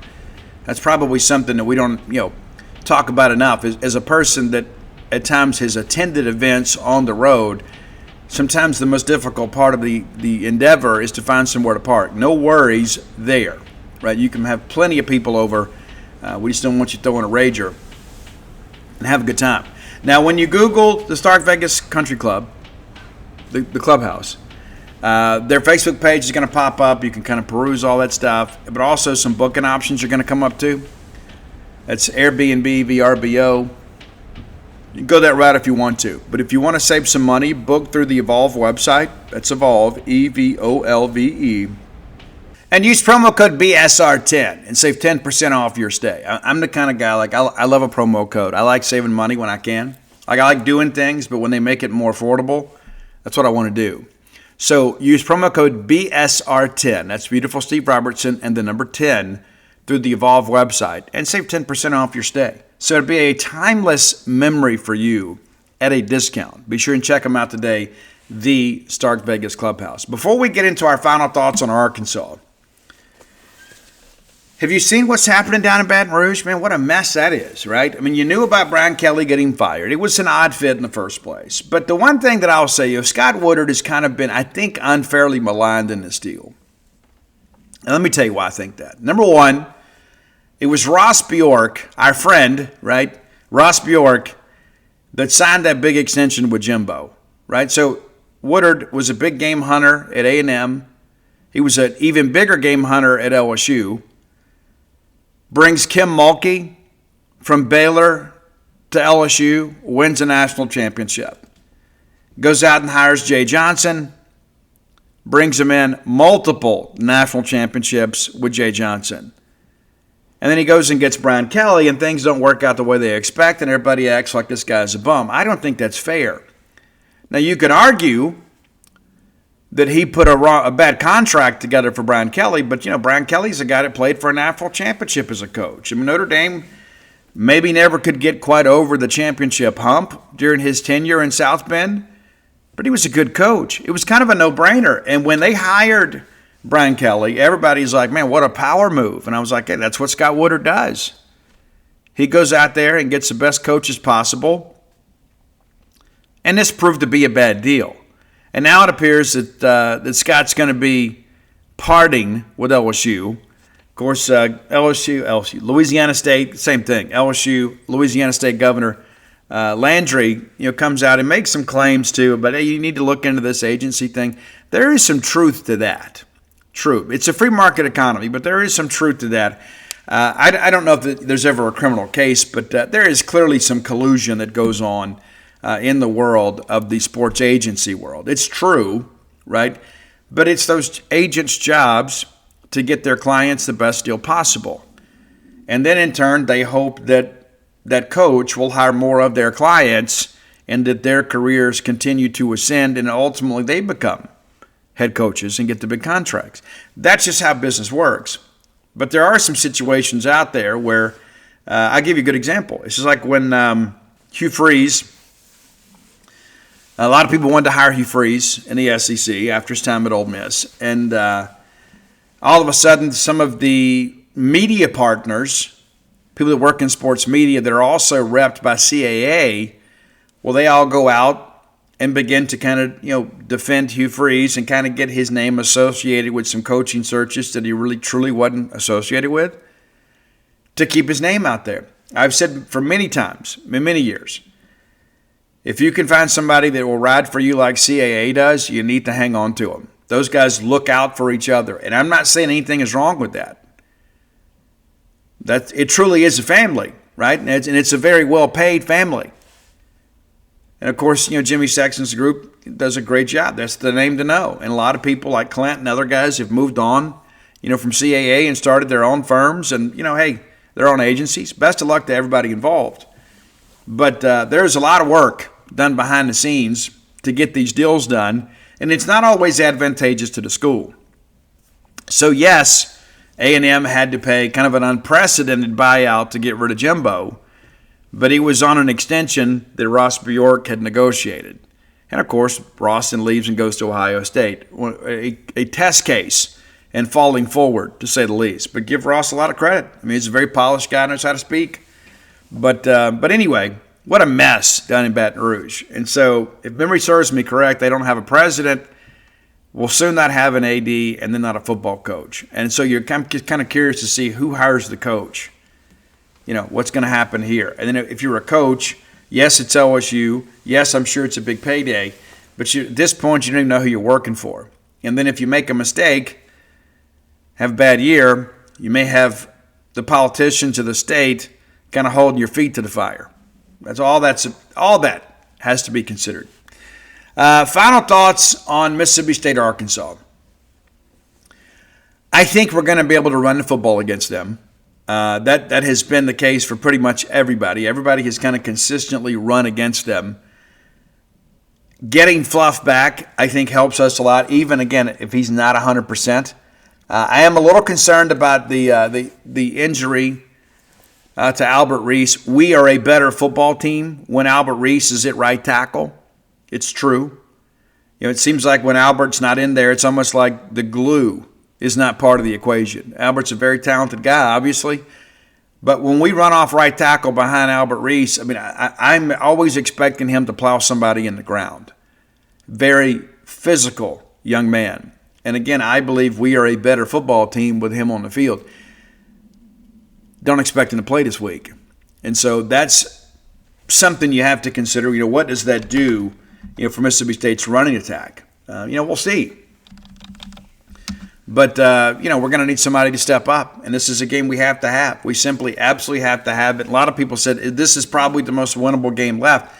Speaker 1: That's probably something that we don't, talk about enough. As a person that at times has attended events on the road, sometimes the most difficult part of the endeavor is to find somewhere to park. No worries there, right? You can have plenty of people over. We just don't want you throwing a rager and have a good time. Now, when you Google the Stark Vegas Country Club, the clubhouse, their Facebook page is going to pop up. You can kind of peruse all that stuff, but also some booking options are going to come up too. That's Airbnb, VRBO. You can go that route if you want to. But if you want to save some money, book through the Evolve website. That's Evolve, EVOLVE. And use promo code BSR10 and save 10% off your stay. I'm the kind of guy, I love a promo code. I like saving money when I can. I like doing things, but when they make it more affordable, that's what I want to do. So use promo code BSR10. That's Beautiful Steve Robertson and the number 10 through the Evolve website and save 10% off your stay. So it'll be a timeless memory for you at a discount. Be sure and check them out today, the Stark Vegas Clubhouse. Before we get into our final thoughts on Arkansas, have you seen what's happening down in Baton Rouge? Man, what a mess that is, right? I mean, you knew about Brian Kelly getting fired. It was an odd fit in the first place. But the one thing that I'll say, Scott Woodard has kind of been, I think, unfairly maligned in this deal. And let me tell you why I think that. Number one, it was Ross Bjork, our friend, right? Ross Bjork, that signed that big extension with Jimbo, right? So Woodard was a big game hunter at A&M. He was an even bigger game hunter at LSU. Brings Kim Mulkey from Baylor to LSU, wins a national championship. Goes out and hires Jay Johnson, brings him in multiple national championships with Jay Johnson. And then he goes and gets Brian Kelly, and things don't work out the way they expect, and everybody acts like this guy's a bum. I don't think that's fair. Now, you could argue that he put a bad contract together for Brian Kelly, but, Brian Kelly's a guy that played for a national championship as a coach. I mean, Notre Dame maybe never could get quite over the championship hump during his tenure in South Bend, but he was a good coach. It was kind of a no-brainer. And when they hired Brian Kelly, everybody's like, man, what a power move. And I was like, hey, that's what Scott Woodard does. He goes out there and gets the best coaches possible. And this proved to be a bad deal. And now it appears that Scott's going to be parting with LSU. Of course, LSU, Louisiana State, same thing. LSU, Louisiana State Governor Landry, comes out and makes some claims too. But hey, you need to look into this agency thing. There is some truth to that. True. It's a free market economy, but there is some truth to that. I don't know if there's ever a criminal case, but there is clearly some collusion that goes on in the world of the sports agency world. It's true, right? But it's those agents' jobs to get their clients the best deal possible. And then in turn, they hope that that coach will hire more of their clients and that their careers continue to ascend and ultimately they become head coaches and get the big contracts. That's just how business works. But there are some situations out there where, I'll give you a good example. It's just like when Hugh Freeze, a lot of people wanted to hire Hugh Freeze in the SEC after his time at Ole Miss. And all of a sudden, some of the media partners, people that work in sports media that are also repped by CAA, well, they all go out and begin to kind of, defend Hugh Freeze and kind of get his name associated with some coaching searches that he really truly wasn't associated with to keep his name out there. I've said for many times, in many years, if you can find somebody that will ride for you like CAA does, you need to hang on to them. Those guys look out for each other. And I'm not saying anything is wrong with that. It truly is a family, right? And it's a very well-paid family. And, of course, Jimmy Sexton's group does a great job. That's the name to know. And a lot of people like Clint and other guys have moved on, from CAA and started their own firms and, hey, their own agencies. Best of luck to everybody involved. But there's a lot of work done behind the scenes to get these deals done, and it's not always advantageous to the school. So yes, A&M had to pay kind of an unprecedented buyout to get rid of Jimbo, but he was on an extension that Ross Bjork had negotiated. And of course, Ross then leaves and goes to Ohio State. A test case and falling forward, to say the least. But give Ross a lot of credit. I mean, he's a very polished guy, knows how to speak. But anyway, what a mess down in Baton Rouge. And so, if memory serves me correct, they don't have a president. We'll soon not have an AD, and then not a football coach. And so you're kind of curious to see who hires the coach. You know, what's going to happen here. And then if you're a coach, yes, it's LSU. Yes, I'm sure it's a big payday. But at this point, you don't even know who you're working for. And then if you make a mistake, have a bad year, you may have the politicians of the state kind of holding your feet to the fire. All that has to be considered. Final thoughts on Mississippi State, Arkansas. I think we're going to be able to run the football against them. That has been the case for pretty much everybody. Everybody has kind of consistently run against them. Getting Fluff back, I think, helps us a lot, even, again, if he's not 100%. I am a little concerned about the injury to Albert Reese. We are a better football team when Albert Reese is at right tackle. It's true. You know, it seems like when Albert's not in there, it's almost like the glue is not part of the equation. Albert's a very talented guy, obviously. But when we run off right tackle behind Albert Reese, I mean, I'm always expecting him to plow somebody in the ground. Very physical young man. And again, I believe we are a better football team with him on the field. Don't expect him to play this week. And so that's something you have to consider. You know, what does that do, for Mississippi State's running attack? We'll see. But, we're going to need somebody to step up. And this is a game we have to have. We simply absolutely have to have it. A lot of people said this is probably the most winnable game left.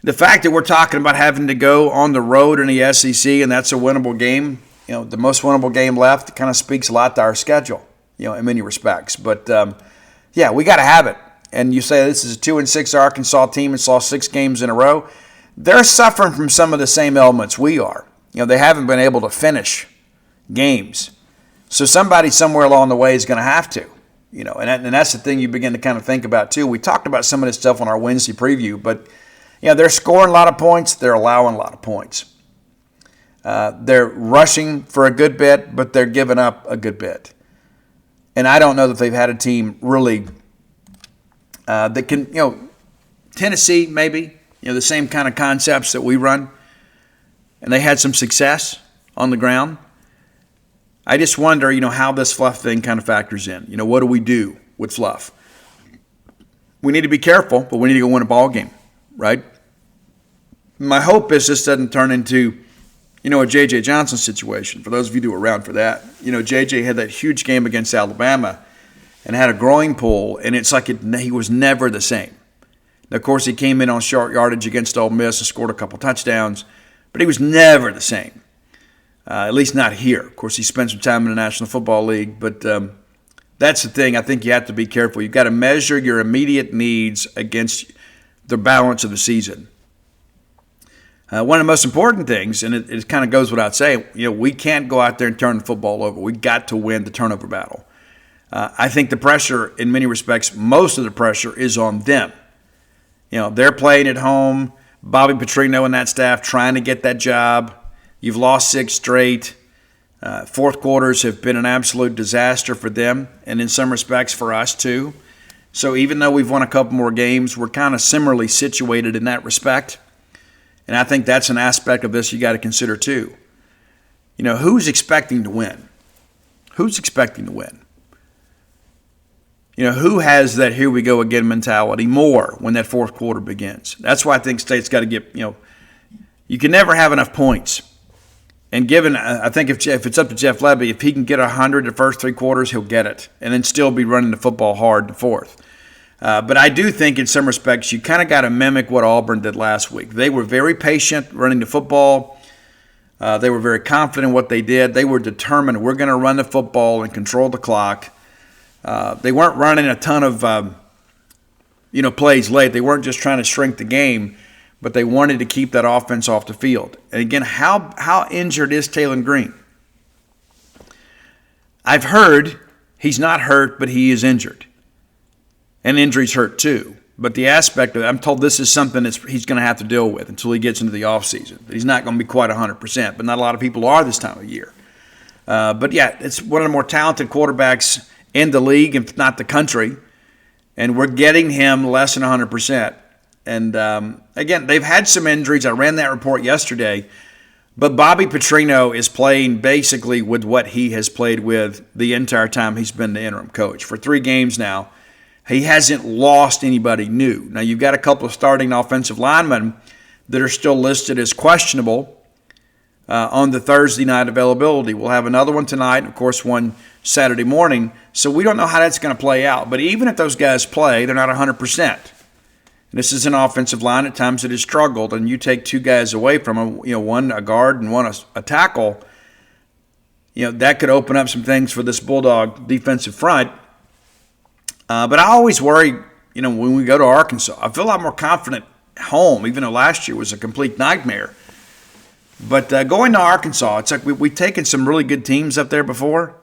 Speaker 1: The fact that we're talking about having to go on the road in the SEC and that's a winnable game, the most winnable game left, kind of speaks a lot to our schedule, in many respects. But, we got to have it. And you say this is a 2-6 Arkansas team that's lost 6 games in a row. They're suffering from some of the same elements we are. They haven't been able to finish games. So somebody somewhere along the way is going to have to, and that's the thing you begin to kind of think about too. We talked about some of this stuff on our Wednesday preview, but they're scoring a lot of points. They're allowing a lot of points. They're rushing for a good bit, but they're giving up a good bit. And I don't know that they've had a team really that can, Tennessee maybe, the same kind of concepts that we run, and they had some success on the ground. I just wonder, how this Fluff thing kind of factors in. What do we do with Fluff? We need to be careful, but we need to go win a ball game, right? My hope is this doesn't turn into, a J.J. Johnson situation. For those of you who were around for that, J.J. had that huge game against Alabama and had a growing pull, and it's like he was never the same. Now, of course, he came in on short yardage against Ole Miss and scored a couple touchdowns, but he was never the same. At least not here. Of course, he spent some time in the National Football League, but that's the thing. I think you have to be careful. You've got to measure your immediate needs against the balance of the season. One of the most important things, and it kind of goes without saying, we can't go out there and turn the football over. We got to win the turnover battle. I think the pressure, in many respects, most of the pressure is on them. They're playing at home. Bobby Petrino and that staff trying to get that job. You've lost 6 straight. Fourth quarters have been an absolute disaster for them, and in some respects for us too. So even though we've won a couple more games, we're kind of similarly situated in that respect. And I think that's an aspect of this you got to consider too. Who's expecting to win? Who's expecting to win? Who has that here we go again mentality more when that fourth quarter begins? That's why I think State's got to get, you can never have enough points. And given, I think if it's up to Jeff Lebby, if he can get 100 the first 3 quarters, he'll get it. And then still be running the football hard in the fourth. But I do think in some respects you kind of got to mimic what Auburn did last week. They were very patient running the football. They were very confident in what they did. They were determined, we're going to run the football and control the clock. They weren't running a ton of plays late. They weren't just trying to shrink the game, but they wanted to keep that offense off the field. And again, how injured is Taylon Green? I've heard he's not hurt, but he is injured. And injuries hurt too. But the aspect of it, I'm told this is something that he's going to have to deal with until he gets into the offseason. He's not going to be quite 100%, but not a lot of people are this time of year. But yeah, it's one of the more talented quarterbacks in the league, if not the country. And we're getting him less than 100%. And again, they've had some injuries. I ran that report yesterday. But Bobby Petrino is playing basically with what he has played with the entire time he's been the interim coach. For 3 games now, he hasn't lost anybody new. Now, you've got a couple of starting offensive linemen that are still listed as questionable on the Thursday night availability. We'll have another one tonight, and of course, one Saturday morning. So we don't know how that's going to play out. But even if those guys play, they're not 100%. And this is an offensive line at times that has struggled, and you take 2 guys away from them, one a guard and one a tackle, that could open up some things for this Bulldog defensive front. But I always worry, when we go to Arkansas. I feel a lot more confident home, even though last year was a complete nightmare. But going to Arkansas, it's like we've taken some really good teams up there before.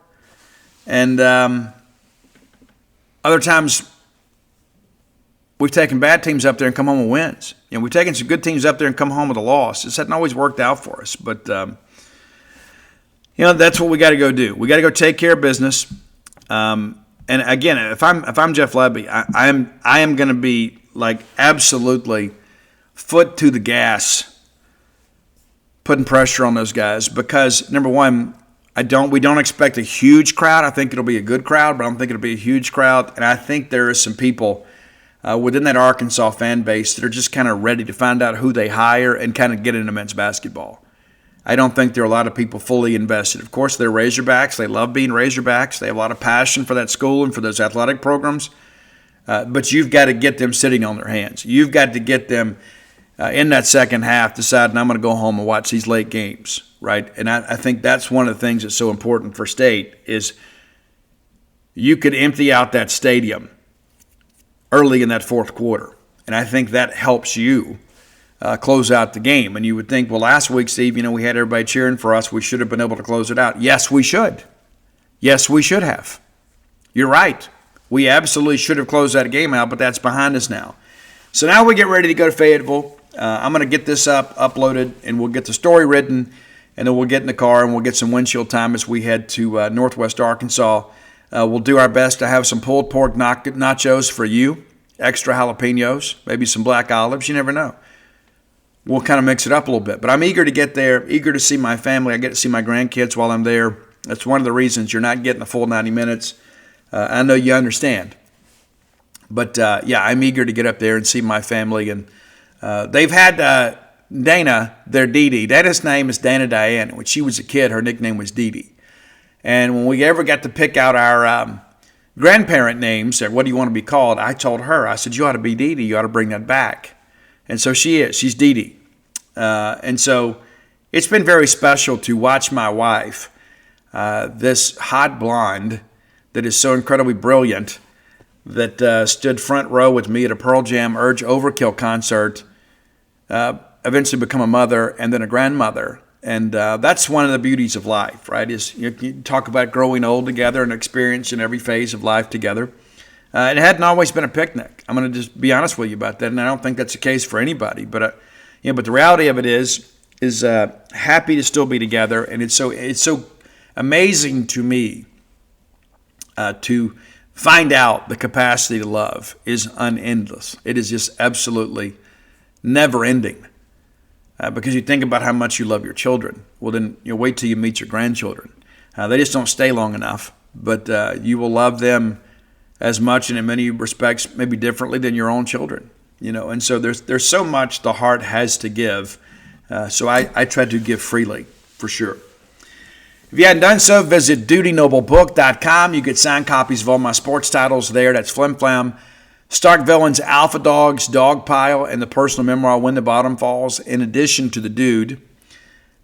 Speaker 1: And other times we've taken bad teams up there and come home with wins. We've taken some good teams up there and come home with a loss. This hasn't always worked out for us. But, that's what we got to go do. We got to go take care of business. And again, if I'm Jeff Lebby, I am going to be like absolutely foot to the gas, putting pressure on those guys because number one, we don't expect a huge crowd. I think it'll be a good crowd, but I don't think it'll be a huge crowd. And I think there are some people within that Arkansas fan base that are just kind of ready to find out who they hire and kind of get into men's basketball. I don't think there are a lot of people fully invested. Of course, they're Razorbacks. They love being Razorbacks. They have a lot of passion for that school and for those athletic programs. But you've got to get them sitting on their hands. You've got to get them in that second half deciding I'm going to go home and watch these late games, right? And I think that's one of the things that's so important for State is you could empty out that stadium early in that fourth quarter. And I think that helps you close out the game. And you would think, well, last week, Steve, we had everybody cheering for us. We should have been able to close it out. Yes, we should. Yes, we should have. You're right. We absolutely should have closed that game out, but that's behind us now. So now we get ready to go to Fayetteville. I'm going to get this uploaded, and we'll get the story written, and then we'll get in the car, and we'll get some windshield time as we head to Northwest Arkansas. We'll do our best to have some pulled pork nachos for you, extra jalapenos, maybe some black olives. You never know. We'll kind of mix it up a little bit. But I'm eager to get there, eager to see my family. I get to see my grandkids while I'm there. That's one of the reasons you're not getting the full 90 minutes. I know you understand. But, I'm eager to get up there and see my family. And they've had Dana, their Dee Dee. Dana's name is Dana Diane. When she was a kid, her nickname was Dee Dee. And when we ever got to pick out our grandparent names, or what do you want to be called, I told her, I said, you ought to be Dee Dee. You ought to bring that back. And so she is. She's Dee Dee. And so it's been very special to watch my wife, this hot blonde that is so incredibly brilliant, that stood front row with me at a Pearl Jam Urge Overkill concert, eventually become a mother and then a grandmother. And that's one of the beauties of life, right? Is you talk about growing old together and experiencing every phase of life together. It hadn't always been a picnic. I'm going to just be honest with you about that, and I don't think that's the case for anybody. But but the reality of it is happy to still be together, and it's so amazing to me to find out the capacity to love is unendless. It is just absolutely never ending. Because you think about how much you love your children. Well, then wait till you meet your grandchildren. They just don't stay long enough, but you will love them as much and in many respects maybe differently than your own children. And so there's so much the heart has to give. So I try to give freely, for sure. If you hadn't done so, visit DutyNobleBook.com. You get signed copies of all my sports titles there. That's Flim Flam, Stark Villains, Alpha Dogs, Dog Pile, and the personal memoir, When the Bottom Falls, in addition to The Dude.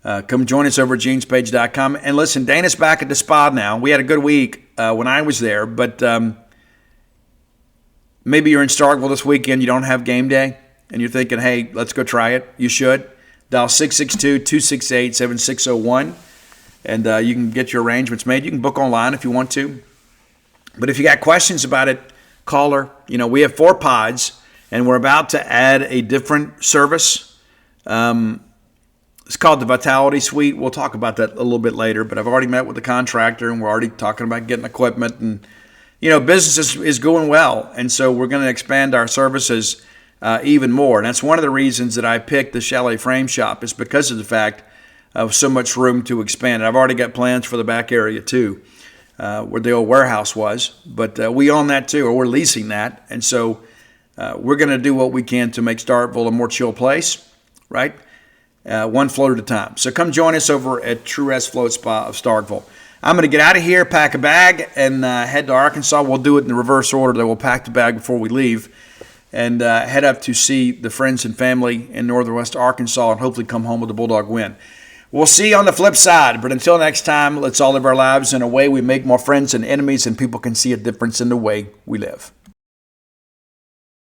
Speaker 1: Come join us over at genespage.com. And listen, Dana's back at the spa now. We had a good week when I was there, but maybe you're in Starkville this weekend, you don't have game day, and you're thinking, hey, let's go try it. You should. Dial 662-268-7601. and you can get your arrangements made. You can book online if you want to. But if you got questions about it, call her. We have 4 pods, and we're about to add a different service. It's called the Vitality Suite. We'll talk about that a little bit later, but I've already met with the contractor, and we're already talking about getting equipment. And, business is going well, and so we're going to expand our services even more. And that's one of the reasons that I picked the Chalet Frame Shop, is because of the fact of so much room to expand. And I've already got plans for the back area, too, where the old warehouse was. But we own that, too, or we're leasing that. And so we're going to do what we can to make Starkville a more chill place, right? One float at a time. So come join us over at True Rest Float Spa of Starkville. I'm going to get out of here, pack a bag, and head to Arkansas. We'll do it in the reverse order, that we'll pack the bag before we leave, and head up to see the friends and family in northwest Arkansas, and hopefully come home with a Bulldog win. We'll see you on the flip side, but until next time, let's all live our lives in a way we make more friends and enemies, and people can see a difference in the way we live.